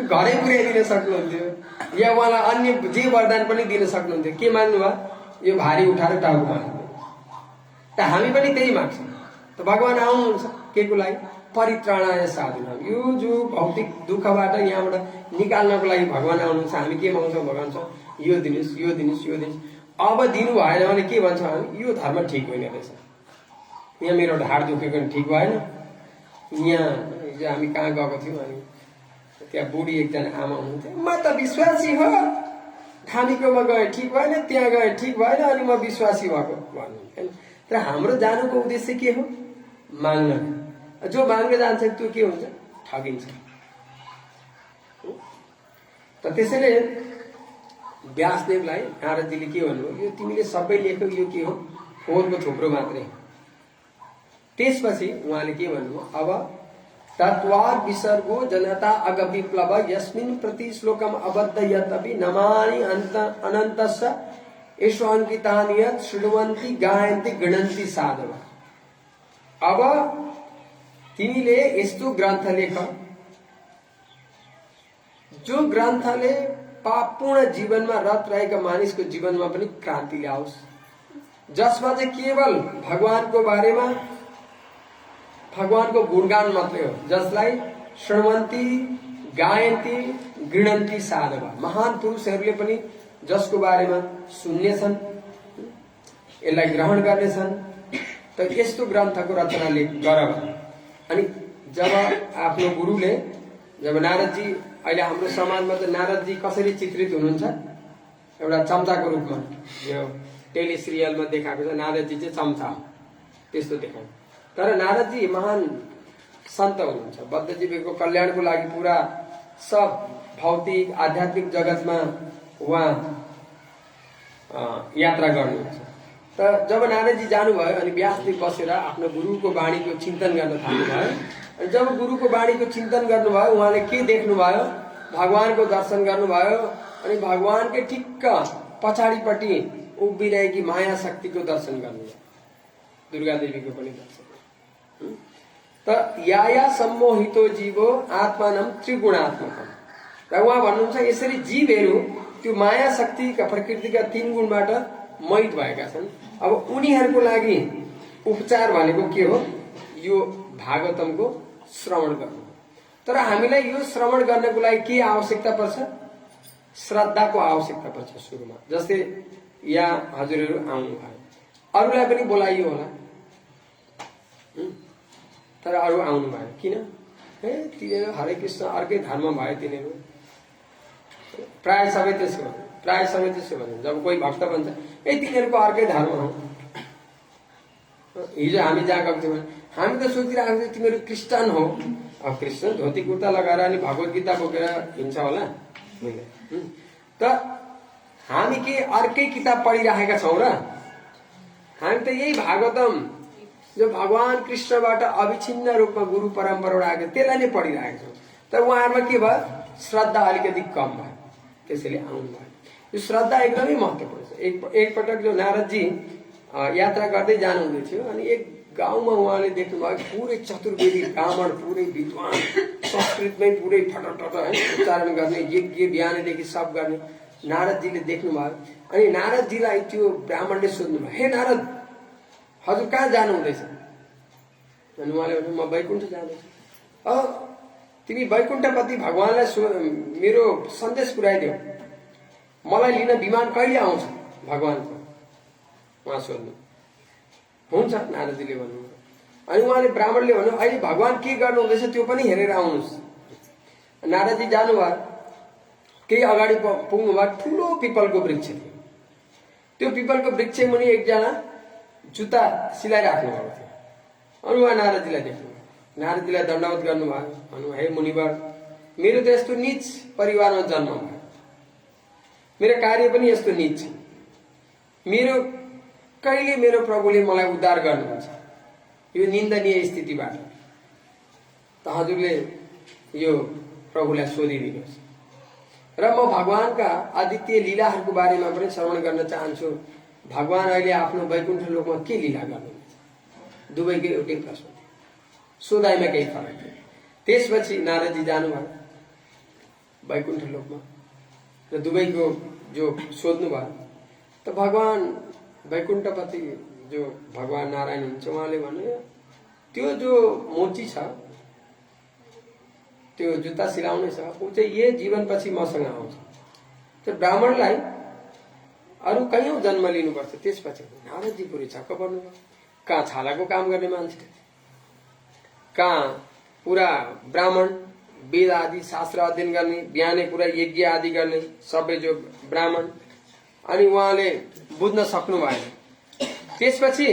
Speaker 2: घरै पुर्याइदिन सक्नुहुन्थ्यो, या उहाँलाई अन्य जे वरदान पनि दिन सक्नुहुन्थ्यो। के माग्नुभयो? यो भारी उठाएर टाउकोमा हालिदिनुहोस्। त हामी पनि त्यही माग्छौँ। त भगवान आउनुहुन्छ के को लागि? परित्राणाय साधुनाम। यो जो भौतिक दुःखबाट यहाँबाट निकाल्नको लागि भगवान आउनुहुन्छ। हामी के माग्छौँ? भगवान छ यो दिनुहोस्, यो दिनुहोस्, यो दिनुहोस्। अब दिनु भएन भने के भन्छौँ हामी? यो धर्म ठिक होइन रहेछ, यहाँ मेरो ढाड दुखेको ठिक भएन। यहाँ हामी कहाँ गएको थियौँ अनि त्यहाँ बुढी एकजना आमा हुनुहुन्थ्यो, म त विश्वासी हो, थामीकोमा गएँ ठिक भएन, त्यहाँ गएँ ठिक भएन, अनि म विश्वासी भएको भन्नुहुन्थ्यो। तर हाम्रो जानुको उद्देश्य के हो? माग्न। जो माग्न जान्छ त्यो के हुन्छ? ठगिन्छ। त त्यसैले व्यासदेवलाई नारदजीले के भन्नुभयो? यो तिमीले सबै लेख्यौ, यो के हो? फोहोरको थुप्रो मात्रै। त्यसपछि उहाँले के भन्नुभयो? अब तत्वाद विसर्गो जनता अग विप्लव यस्मिन् प्रति श्लोकम अबद्ध यतपि नमानि अनन्तस्य ईश्वरांकितानि यत् शृण्वन्ति गायन्ति गृह्णन्ति साधव। अब तिमीले यस्तो ग्रन्थ लेख जो ग्रन्थले पापपूर्ण जीवनमा रत रहेका मानिसको जीवनमा पनि क्रान्ति ल्याओस्, जसमा चाहिँ केवल भगवानको बारेमा भगवानको गुणगान मात्रै हो, जसलाई श्रवन्ती गायन्ती गृह्णन्ती साधव। महान पुरुषहरूले पनि जसको बारेमा सुन्नेछन्, यसलाई ग्रहण गर्नेछन् त यस्तो ग्रन्थको रचना गर। अनि जब आफ्नो गुरुले, जब नारदजी, अहिले हाम्रो समाजमा त नारदजी कसरी चित्रित हुनुहुन्छ, एउटा चम्चाको रूपमा, यो टेली सिरियलमा देखाएको छ, नारदजी चाहिँ चम्चा हो त्यस्तो देखायो। तर नारदजी महान सन्त हुनुहुन्छ, बद्धजीवीको कल्याणको लागि पुरा सब भौतिक आध्यात्मिक जगतमा उहाँ यात्रा गर्नुहुन्छ। त जब नारदजी जानुभयो अनि व्यासले बसेर आफ्नो गुरुको वाणीको चिन्तन गर्न थाल्नुभयो। अनि जब गुरुको वाणीको चिन्तन गर्नुभयो, उहाँले के देख्नुभयो, भगवानको दर्शन गर्नुभयो। अनि भगवानकै ठिक्क पछाडिपट्टि उभिरहेकी माया शक्तिको दर्शन गर्नुभयो, दुर्गा देवीको पनि दर्शन। त या सम्मोहितो जीवो आत्मानम त्रिगुणात्मकम। र उहाँ भन्नुहुन्छ यसरी जीवहरू त्यो माया शक्तिका प्रकृतिका 3 गुणबाट मोहित भएका छन्। अब उनीहरूको लागि उपचार भनेको के हो? यो भागवतमको श्रवण गर्नु। तर हामीलाई यो श्रवण गर्नको लागि के आवश्यकता पर्छ? श्रद्धाको आवश्यकता पर्छ सुरुमा। जस्तै यहाँ हजुरहरू आउनु भयो, अरूलाई पनि बोलाइयो होला, तर अरू आउनु भयो किन? तिनीहरू हरे कृष्ण अर्कै धर्म भयो तिनीहरू। प्राय सबै त्यसो भन्छ, प्राय सबै त्यसो भन्छ। जब कोही भक्त भन्छ तिनीहरूको अर्कै धर्म हो। हिजो हामी जहाँ गएको थियौँ, हामी त सोचिरहेको थियौँ तिमीहरू क्रिस्चियन हो। अब क्रिस्चियन धोती कुर्ता लगाएर अनि भगवत गीता बोकेर हिँड्छ होला। त हामी के अर्कै किताब पढिराखेका छौँ र? हामी त यही भागवतम जो भगवान कृष्णबाट अविच्छिन्न रूपमा गुरु परम्पराबाट आएको त्यसलाई नै पढिरहेका छौँ। तर उहाँहरूमा के भयो? श्रद्धा अलिकति कम भयो, त्यसैले आउनु भयो। यो श्रद्धा एकदमै महत्त्वपूर्ण छ। एकपटक जो नारदजी यात्रा गर्दै जानुहुँदै थियो अनि एक गाउँमा उहाँले देख्नुभयो पुरै चतुर्वेदी ब्राह्मण, पुरै विद्वान, संस्कृतमै पुरै फटफट उच्चारण गर्ने, यज्ञ बिहानैदेखि सब गर्ने नारदजीले देख्नुभयो। अनि नारदजीलाई त्यो ब्राह्मणले सोध्नुभयो, हे नारद, हजुर कहाँ जानुहुँदैछ? अनि उहाँले भन्नु, म वैकुण्ठ जाँदैछु। तिमी वैकुण्ठपति भगवानलाई मेरो सन्देश पुर्याइदेऊ, मलाई लिन विमान कहिले आउँछ भगवानको? उहाँ सोध्नु। हुन्छ नारदजीले भन्नुभयो। अनि उहाँले ब्राह्मणले भन्नु, अहिले भगवान के गर्नुहुँदैछ त्यो पनि हेरेर आउनुहोस्। नारदजी जानुभयो, केही अगाडि पुग्नुभयो, ठुलो पिपलको वृक्ष थियो। त्यो पिपलको वृक्ष मुनि एकजना जुत्ता सिलाइराख्नु भएको थियो। अनि उहाँ नारदजीलाई देख्नुभयो, नारदजीलाई दण्डवत गर्नुभयो। भन्नु, हे मुनिवर, मेरो त यस्तो नीच परिवारमा जन्म भयो, मेरो कार्य पनि यस्तो नीच छ, कहिले मेरो प्रभुले मलाई उद्धार गर्नुहुन्छ यो निन्दनीय स्थितिबाट? त हजुरले यो प्रभुलाई सोधिदिनुहोस्। र म भगवानका अद्वितीय लीलाहरूको बारेमा पनि श्रवण गर्न चाहन्छु। भगवान अहिले आफ्नो वैकुण्ठ लोकमा के लीला गर्नुहुन्छ? दुवैको एउटै प्रश्न थियो, सोधाइमा केही फरक थियो। त्यसपछि नारदजी जानुभयो वैकुण्ठ लोकमा र दुवैको जो सोध्नु भयो त भगवान वैकुण्ठपति जो भगवान नारायण हुनुहुन्छ उहाँले भन्नु, त्यो जो मोची छ, त्यो जुत्ता सिलाउने छ, ऊ चाहिँ यही जीवनपछि मसँग आउँछ। त्यो ब्राह्मणलाई अरू कयौं जन्म लिनुपर्छ। त्यसपछि नारदजी पुरै छक्क पर्नुभयो। कहाँ छालाको काम गर्ने मान्छे, कहाँ पुरा ब्राह्मण, वेद आदि शास्त्र अध्ययन गर्ने, बिहानै पुरा यज्ञ आदि गर्ने सबै जो ब्राह्मण। अनि उहाँले बुझ्न सक्नु भएन। त्यसपछि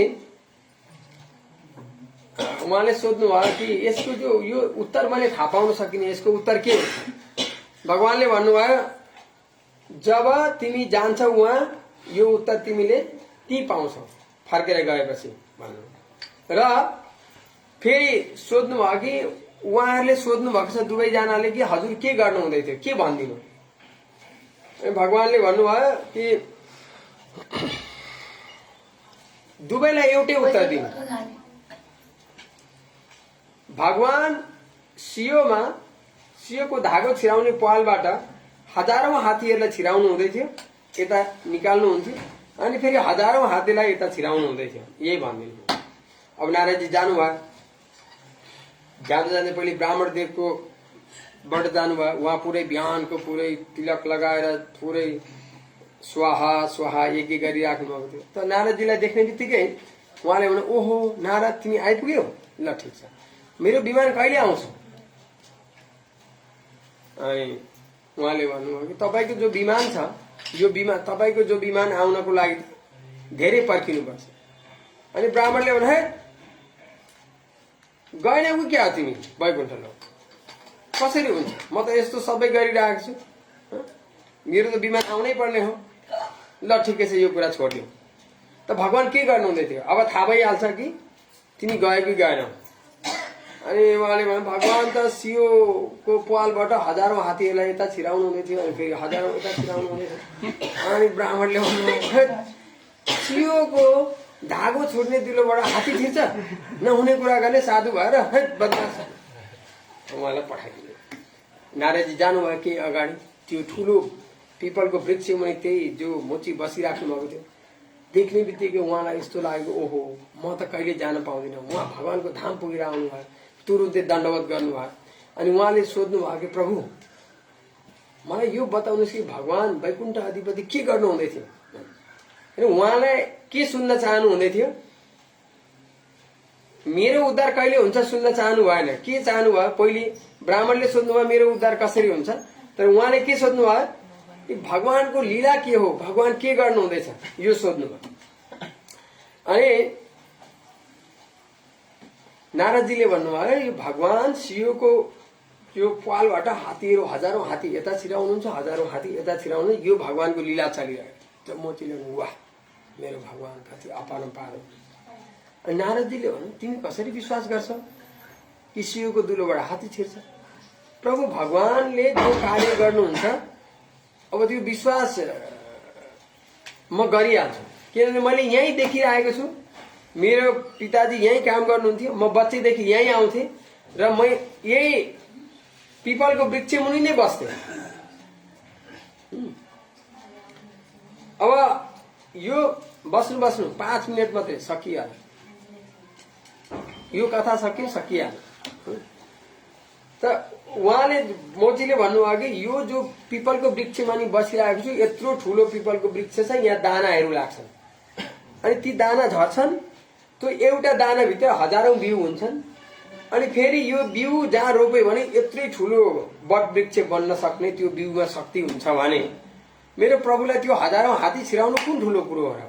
Speaker 2: उहाँले सोध्नु भयो कि यसको जो यो उत्तर मैले थाहा पाउन सकिने, यसको उत्तर के हो? भगवानले भन्नुभयो, जब तिमी जान्छौ उहाँ, यो उत्तर तिमीले त्यही पाउँछौ फर्केर गएपछि भन्नु। र फेरि सोध्नु भयो कि उहाँहरूले सोध्नु भएको छ दुवैजनाले कि हजुर के गर्नु हुँदै थियो, के भनिदिनु? भगवानले भन्नुभयो कि दुवैलाई एउटै उत्तर दिनु। भगवान सियोको धागो छिराउने पालबाट हजारौं हात्तीहरूलाई छिराउनु हुँदै थियो, यता निकाल्नु हुन्थ्यो, अनि फेरि हजारौं हात्तीलाई यता छिराउनु हुँदै थियो, यही भनिदिनु। अब नारदजी जानुभयो, जाँदा जाँदै पहिले ब्राह्मण देवको बाट जानुभयो। उहाँ पुरै बिहानको पुरै तिलक लगाएर पुरै स्वाहा स्वाहा यज्ञ गरिराख्नु भएको थियो। त नारदजीलाई देख्ने बित्तिकै उहाँले भने ओहो नारद तिमी आइपुग्यौ, ल ठिक छ, मेरो विमान कहिले आउँछ? अनि उहाँले भन्नुभयो कि तपाईँको जो विमान छ, यो विमान तपाईँको जो विमान आउनको लागि धेरै पर्खिनुपर्छ। अनि ब्राह्मणले भने हे गएन क्या तिमी वैकुण्ठ लोक, कसरी हुन्छ? म त यस्तो सबै गरिरहेको छु, मेरो त विमान आउनै पर्ने हो। ल ठिकै छ, यो कुरा छोडिदियो। त भगवान के गर्नुहुँदै थियो? अब थाहा भइहाल्छ कि तिमी गयो कि गएनौ। अनि उहाँले भने भगवान त सियोको पालबाट हजारौं हात्तीहरूलाई यता छिराउनु हुँदै थियो, अनि फेरि हजारौं यता छिराउनु हुँदै थियो। अनि ब्राह्मणले भन्नुभयो सियोको धागो छुट्ने दिलोबाट हात्ती छिर्छ? नहुने कुरा गर्ने साधु भएर बदमास। उहाँलाई पठाइदिनु। नारदजी जानुभयो केही अगाडि, त्यो ठुलो पिपलको वृक्ष मुनि त्यही जो मोची बसिराख्नु भएको थियो, देख्ने बित्तिकै उहाँलाई यस्तो लाग्यो ओहो म त कहिले जान पाउँदिनँ। उहाँ भगवानको धाम पुगेर आउनुभयो, तुरुन्तै दण्डवत गर्नुभयो। अनि उहाँले सोध्नु भयो कि प्रभु मलाई यो बताउनुहोस् कि भगवान वैकुण्ठ अधिपति के गर्नु हुँदै थियो? उहाँलाई के सुन्न चाहनु हुँदै थियो? मेरो उद्धार कहिले हुन्छ सुन्न चाहनु भएन। के चाहनु भयो? पहिले ब्राह्मणले सोध्नु भयो मेरो उद्धार कसरी हुन्छ, तर उहाँले के सोध्नु भयो कि भगवानको लीला के हो, भगवान के गर्नु हुँदैछ, यो सोध्नु भयो। अनि नारदजीले भन्नुभयो यो भगवान शिवको यो पालबाट हात्तीहरू हजारौं हात्ती यता छिराउनुहुन्छ, हजारौं हात्ती यता छिराउनु, यो भगवानको लीला चलिरहेको। त मोतीले वाह मेरो भगवान कति अपरम्पार हो। अनि नारदजीले भन्नु तिमी कसरी विश्वास गर्छौ कि शिवको दुलोबाट हात्ती छिर्छ? प्रभु भगवानले जो कार्य गर्नुहुन्छ अब त्यो विश्वास म गरिहाल्छु, किनभने मैले यहीँ देखिरहेको छु। मेरो पिताजी यहीँ काम गर्नुहुन्थ्यो, म बच्चैदेखि यहीँ आउँथे र म यही पिपलको वृक्ष मुनि नै बस्थेँ। अब यो बस्नु 5 मिनट मात्रै सकिहाल्यो, यो कथा सकिहाल्यो। त उहाँले मोचीले भन्नुभयो कि यो जो पिपलको वृक्ष मानि बसिरहेको छु, यत्रो ठुलो पिपलको वृक्ष छ, यहाँ दानाहरू लाग्छन्, अनि ती दाना झर्छन्, त्यो एउटा दानाभित्र हजारौं बिउ हुन्छन्। अनि फेरि यो बिउ जहाँ रोप्यो भने यत्रै ठुलो बट वृक्ष बन्न सक्ने त्यो बिउमा शक्ति हुन्छ भने मेरो प्रभुलाई त्यो हजारौं हात्ती छिराउनु कुन ठुलो कुरो हो र?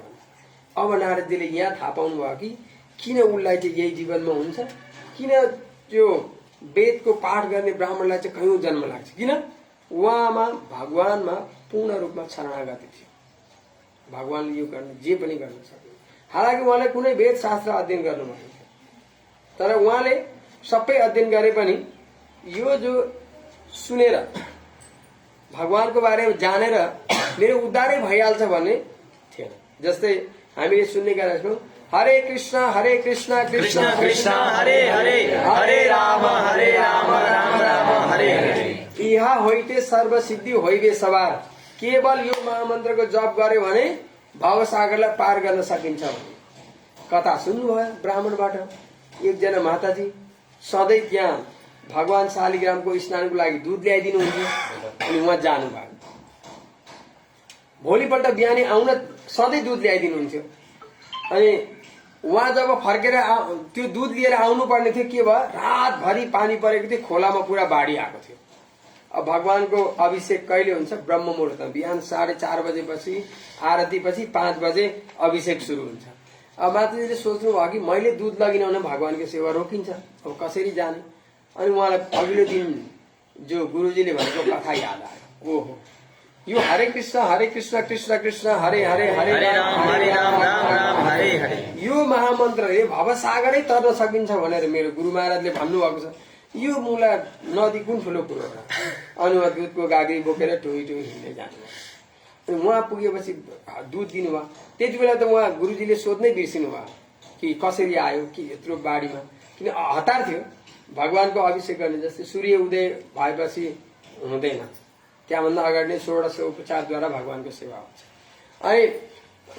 Speaker 2: अब नारदजीले यहाँ थाहा पाउनु भयो कि किन उसलाई चाहिँ यही जीवनमा हुन्छ, किन त्यो वेदको पाठ गर्ने ब्राह्मणलाई चाहिँ कयौं जन्म लाग्छ, किन उहाँमा भगवानमा पूर्ण रूपमा शरणागति थियो। भगवानले यो गर्न जे पनि गर्न सक्ने। हालाकि उहाँले कुनै वेद शास्त्र अध्ययन गर्नुभएको थियो, तर उहाँले सबै अध्ययन गरे पनि यो जो सुनेर भगवानको बारेमा जानेर मेरो उद्धारै भइहाल्छ भन्ने थिएन। जस्तै हामीले सुन्ने गरेका छौँ हरे कृष्ण कृष्ण
Speaker 1: कृष्ण हरे हरे, हरे राम राम राम हरे हरे।
Speaker 2: इहा होइते सर्व सिद्धि होइबे सवार, केवल यो महामन्त्रको जप गर्यो भने भवसागरलाई पार गर्न सकिन्छ भने कथा सुन्नुभयो ब्राह्मणबाट। एकजना माताजी सधैँ त्यहाँ भगवान शालिग्रामको स्नानको लागि दुध ल्याइदिनुहुन्थ्यो, अनि उहाँ जानुभयो। भोलिपल्ट बिहानै आउन सधैँ दुध ल्याइदिनुहुन्थ्यो। अनि उहाँ जब फर्केर त्यो दुध लिएर आउनु पर्ने थियो, के भयो रातभरि पानी परेको थियो, खोलामा पुरा बाढी आएको थियो। अब भगवानको अभिषेक कहिले हुन्छ? ब्रह्म मुहूर्त, बिहान 4:30 बजेपछि आरती पछि 5 बजे अभिषेक सुरु हुन्छ। अब माताजीले सोच्नु भयो कि मैले दूध लगिन भने भगवानको सेवा रोकिन्छ, अब कसरी जाने? अनि उहाँलाई अघिल्लो दिन जो गुरुजीले भनेको कथा याद आयो। ओहो यो हरे कृष्ण कृष्ण कृष्ण हरे हरे, हरे राम राम हरे हरे, यो महामन्त्रले भवसागरै तर्न सकिन्छ भनेर मेरो गुरु महाराजले भन्नुभएको छ। यो मुला नदी कुन ठुलो कुरो हो? अनि उहाँ दुधको गाग्री बोकेर टोही हिँड्दै जानुभयो। अनि उहाँ पुगेपछि दुध दिनुभयो। त्यति बेला त उहाँ गुरुजीले सोध्नै बिर्सिनु भयो कि कसरी आयो कि यत्रो बाढीमा, किन हतार थियो। भगवानको अभिषेक गर्ने जस्तै सूर्य उदय भएपछि हुँदैन, त्यहाँभन्दा अगाडि नै 16 उपचारद्वारा भगवानको सेवा हुन्छ। अनि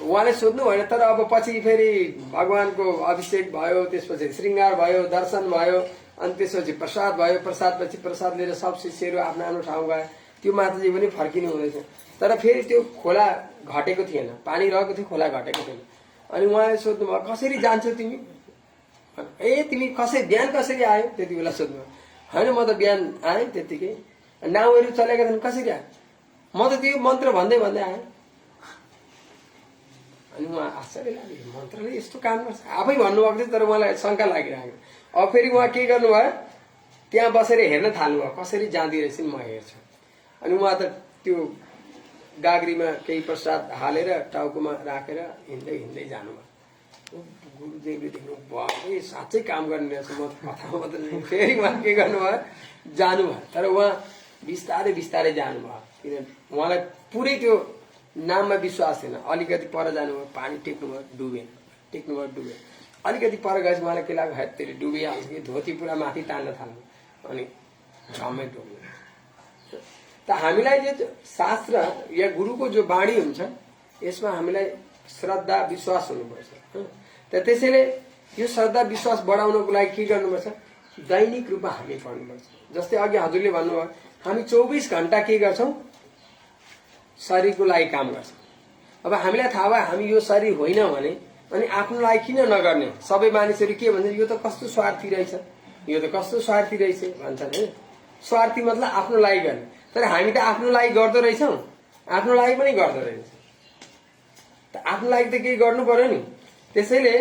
Speaker 2: उहाँले सोध्नु भएन, तर अब पछि फेरि भगवानको अभिषेक भयो, त्यसपछि श्रृङ्गार भयो, दर्शन भयो, अनि त्यसपछि प्रसाद भयो। प्रसादपछि प्रसाद लिएर सब शिष्यहरू आफ्नो आफ्नो ठाउँ गए। त्यो माताजी पनि फर्किनु हुँदैछ। तर फेरि त्यो खोला घटेको थिएन, पानी रहेको थियो, खोला घटेको थिएन। अनि उहाँले सोध्नुभयो कसरी जान्छौ तिमी? ए तिमी बिहान कसरी आयो? त्यति बेला सोध्नुभयो। होइन म त बिहान आएँ त्यत्तिकै। नाउहरू चलेका छन् कसरी आयो? म त त्यो मन्त्र भन्दै भन्दै आएँ। अनि उहाँ आश्चर्य लाग्यो, मन्त्रले यस्तो काम गर्छ? आफै भन्नुभएको थियो तर उहाँलाई शङ्का लागिरहेको। अब फेरि उहाँ के गर्नुभयो, त्यहाँ बसेर हेर्न थाल्नुभयो कसरी जाँदै रहेछ नि म हेर्छु। अनि उहाँ त त्यो गाग्रीमा केही प्रसाद हालेर टाउकोमा राखेर हिँड्दै हिँड्दै जानुभयो। गुरुदेवले देख्नु भयो साँच्चै काम गर्ने रहेछ, म त कथामा मात्रै। फेरि उहाँ के गर्नुभयो, जानुभयो। तर उहाँ बिस्तारै बिस्तारै जानुभयो, किन उहाँलाई पुरै त्यो नाममा विश्वास थिएन। अलिकति पर जानुभयो, पानी टेक्नुभयो, डुबेन, टेक्नुभयो, डुबेन। अलिकति पर गएपछि उहाँलाई के लाग्यो, हेत्तेरी डुबिहाल्छ कि, धोती पुरा माथि तान्न थाल्नु, अनि झम्मै डुब्नु। त हामीलाई जो शास्त्र या गुरुको जो बाणी हुन्छ यसमा हामीलाई श्रद्धा विश्वास हुनुपर्छ। त त्यसैले यो श्रद्धा विश्वास बढाउनको लागि के गर्नुपर्छ, दैनिक रूपमा हामी पढ्नुपर्छ। जस्तै अघि हजुरले भन्नुभयो हामी 24 घण्टा के गर्छौं, शरीरको लागि काम गर्छौं। अब हामीलाई थाहा भयो हामी यो शरीर होइन भने अनि आफ्नो लागि किन नगर्ने? सबै मानिसहरू के भन्छन्, यो त कस्तो स्वार्थी रहेछ, यो त कस्तो स्वार्थी रहेछ भन्छन् हैन। स्वार्थी मतलब आफ्नो लागि गर्ने, तर हामी त आफ्नो लागि गर्दो रहेछौं, आफ्नो लागि पनि गर्दो रहेछ। त आफ्नो लागि त केही गर्नु पर्यो नि। त्यसैले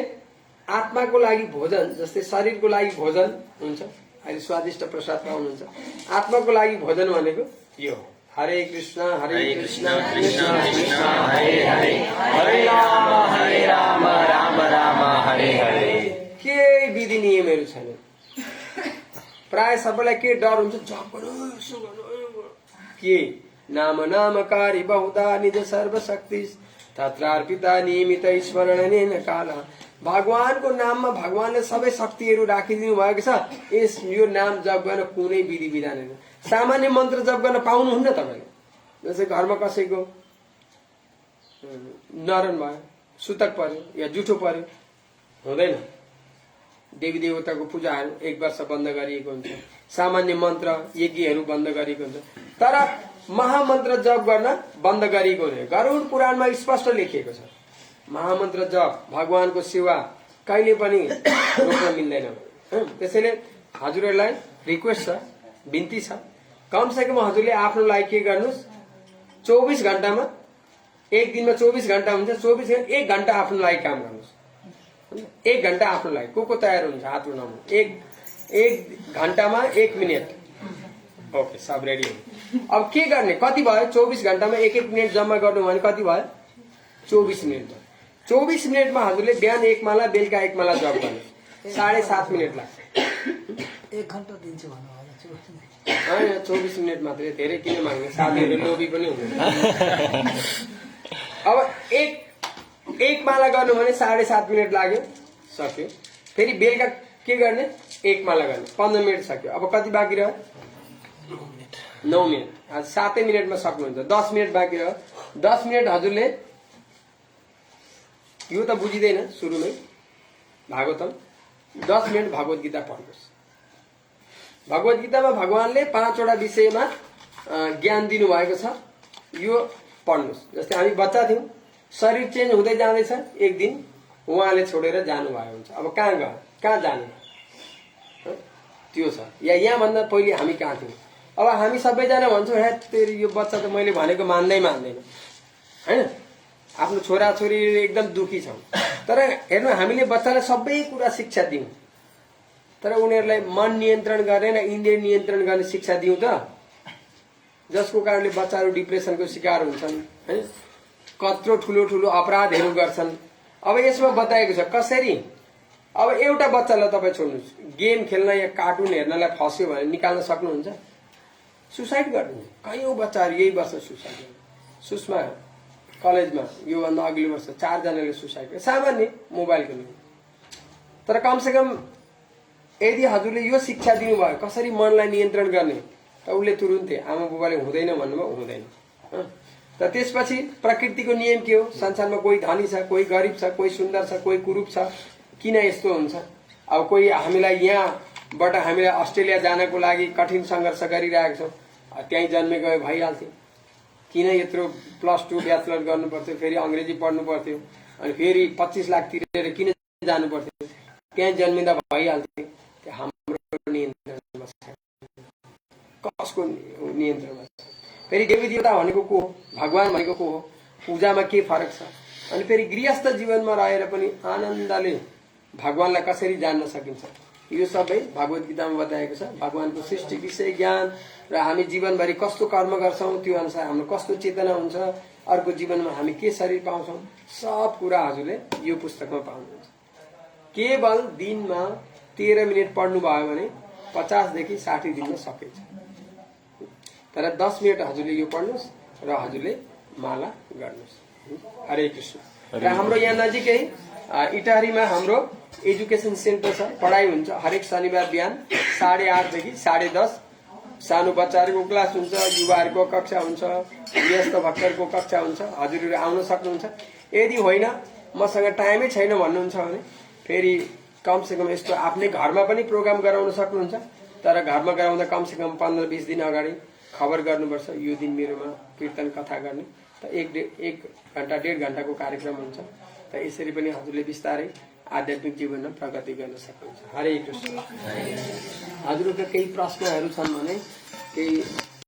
Speaker 2: आत्माको लागि भोजन, जस्तै शरीरको लागि भोजन हुन्छ, अहिले स्वादिष्ट प्रसाद पाउनुहुन्छ, आत्माको लागि भोजन भनेको यो हो। हरे कृष्ण
Speaker 1: कृष्ण कृष्ण कृष्ण हरे हरे, हरे राम राम राम हरे हरे।
Speaker 2: केही विधि नियमहरू छैन। प्राय सबैलाई के डर हुन्छ, जप गर्नु, यसो गर्नु, के नाम नामकारी बहुधा निज सर्वशक्ति तत्रार्पिता नियमित स्मरणेन काल। भगवानको नाममा भगवानले सबै शक्तिहरू राखिदिनु भएको छ। यो नाम जप गर्न कुनै विधि विधान छैन। सामान्य मन्त्र जप गर्न पाउनुहुन्न तपाईले। जस्तै घरमा कसैको नरन भयो, सुतक पर्यो या जुठो पर्यो, हुँदैन। देवी देवताको पूजाहरू 1 वर्ष बन्द गरिएको हुन्छ, सामान्य मन्त्र यज्ञहरू बन्द गरिएको हुन्छ, तर महामन्त्र जप गर्न बन्द गरिएको हुँदैन। गरुड पुराणमा स्पष्ट लेखिएको छ, महामन्त्र जप भगवानको सेवा कहिले पनि रोक्न मिल्दैन। त्यसैले हजुरहरूलाई रिक्वेस्ट छ, बिन्ती छ, कमसेकम हजुरले आफ्नो लागि के गर्नुहोस्, 24 घण्टामा, एक दिनमा 24 घण्टा हुन्छ, 24 घण्टा 1 घण्टा आफ्नो लागि काम गर्नुहोस्। 1 घण्टा आफ्नो लागि को तयार हुन्छ हात उठाउनु। एक घण्टामा 1 मिनट। ओके, सब रेडी हो। अब के गर्ने, कति भयो, 24 घण्टामा 1-1 मिनट जम्मा गर्नु भने कति भयो, 24 मिनट। 24 मिनटमा हजुरले बिहान 1 माला, बेलुका 1 माला जप गर्नु, 7.5 मिनट लाग्छ।
Speaker 3: 1 घण्टा दिन्छु भन्नु होला,
Speaker 2: 24 मिनट मात्रै, धेरै किन माग्ने, साथीहरू लोभी पनि हुनुहुन्छ। अब एक माला गर्नु भने 7.5 मिनट लाग्यो, सक्यो। फेरि बेलुका के गर्ने, 1 माला गर्ने, 15 मिनट सक्यो। अब कति बाँकी रह्यो, 9 मिनट। आज 7 मिनटमा सक्नुहुन्छ, 10 मिनट बाँकी रह्यो। 10 मिनट हजुरले, यो त बुझिँदैन सुरुमै भागवतम, 10 मिनट भगवत गीता पढ्नुहोस्। भगवत गीतामा भगवानले 5वटा विषयमा ज्ञान दिनुभएको छ, यो पढ्नुहोस्। जस्तै हामी बच्चा थियौँ, शरीर चेन्ज हुँदै जाँदैछ, एक दिन उहाँले छोडेर जानुभएको हुन्छ। अब कहाँ गयो, कहाँ जाने, त्यो छ। या यहाँभन्दा पहिले हामी कहाँ थियौँ। अब हामी सबैजना भन्छौँ, हे तेरि यो बच्चा त मैले भनेको मान्दैन होइन। आफ्नो छोरा छोरी एकदम दुखी छौँ, तर हेर्नु हामीले बच्चालाई सबै कुरा शिक्षा दियौँ, तर उनीहरूलाई मन नियन्त्रण गर्ने र इन्द्रिय नियन्त्रण गर्ने शिक्षा दियौँ त, जसको कारणले बच्चाहरू डिप्रेसनको शिकार हुन्छन् है, कत्रो ठुलो ठुलो अपराधहरू गर्छन्। अब यसमा बताएको छ कसरी। अब एउटा बच्चालाई तपाईँ छोड्नुहोस्, गेम खेल्न या कार्टुन हेर्नलाई फस्यो भने निकाल्न सक्नुहुन्छ, सुसाइड गर्नु। कयौं बच्चाहरू यही वर्ष सुसाइड गर्नु। सुषमा कलेजमा योभन्दा अघिल्लो वर्ष 4 जनाले सुसाइड गरे, सामान्य मोबाइलको निम्ति। तर कमसेकम यदि हजुरले यो शिक्षा दिनुभयो कसरी मनलाई नियन्त्रण गर्ने, त उसले तुरुन्तै आमा बुबाले हुँदैन भन्नुभयो, हुँदैन। त त्यसपछि प्रकृतिको नियम के हो, संसारमा कोही धनी छ, कोही गरिब छ, कोही सुन्दर छ, कोही कुरूप छ, किन यस्तो हुन्छ। अब कोही हामीलाई यहाँबाट हामीलाई अस्ट्रेलिया जानको लागि कठिन सङ्घर्ष गरिरहेको छौँ, त्यहीँ जन्मेको भइहाल्थ्यो। किन यत्रो +2 ब्याचलर गर्नु पर्थ्यो, फेरि अङ्ग्रेजी पढ्नु पर्थ्यो, अनि फेरि 25 लाख तिरेर किन जानु पर्थ्यो, त्यहाँ जन्मिँदा भइहाल्थ्यो। त्यो हाम्रो नियन्त्रणमा छ। कसको नियन्त्रणमा छ? फेरि देवी देवता भनेको को हो, भगवान भनेको को हो, पूजामा के फरक छ? अनि फेरि गृहस्थ जीवनमा रहेर पनि आनन्दले भगवानलाई कसरी जान्न सकिन्छ, यो सबै भगवत गीतामा बताएको छ। भगवानको सृष्टि विषय ज्ञान र हामी जीवनभरि कस्तो कर्म गर्छौं, त्यो अनुसार हाम्रो कस्तो चेतना हुन्छ, अर्को जीवनमा हामी के शरीर पाउँछौं, सब कुरा हजुरले यो पुस्तकमा पाउनुहुन्छ। केवल दिनमा 13 मिनट पढ्नु भयो भने 50 देखि 60 दिनमा सकिन्छ। तर 10 मिनट हजुरले यो पढ्नुस् र हजुरले माला गर्नुस्। हरे कृष्ण। र हाम्रो यहाँ नजिकै इटारीमा हाम्रो एजुकेसन सेन्टर छ, पढाइ हुन्छ हरेक शनिबार बिहान 8:30 देखि 10:30। सानो बच्चाहरूको क्लास हुन्छ, युवाहरूको कक्षा हुन्छ, व्यस्त भक्तहरूको कक्षा हुन्छ। हजुरहरू आउन सक्नुहुन्छ। यदि होइन मसँग टाइमै छैन भन्नुहुन्छ भने फेरि कमसेकम यस्तो आफ्नै घरमा पनि प्रोग्राम गराउन सक्नुहुन्छ। तर घरमा गराउँदा कमसेकम 15-20 दिन अगाडि खबर गर्नुपर्छ, यो दिन मेरोमा कीर्तन कथा गर्ने। त 1 घण्टा 1.5 घण्टाको कार्यक्रम हुन्छ। त यसरी पनि हजुरले बिस्तारै आध्यात्मिक जीवनमा प्रगति गर्न सक्नुहुन्छ। हरे कृष्ण। हजुरहरूको केही प्रश्नहरू छन् भने केही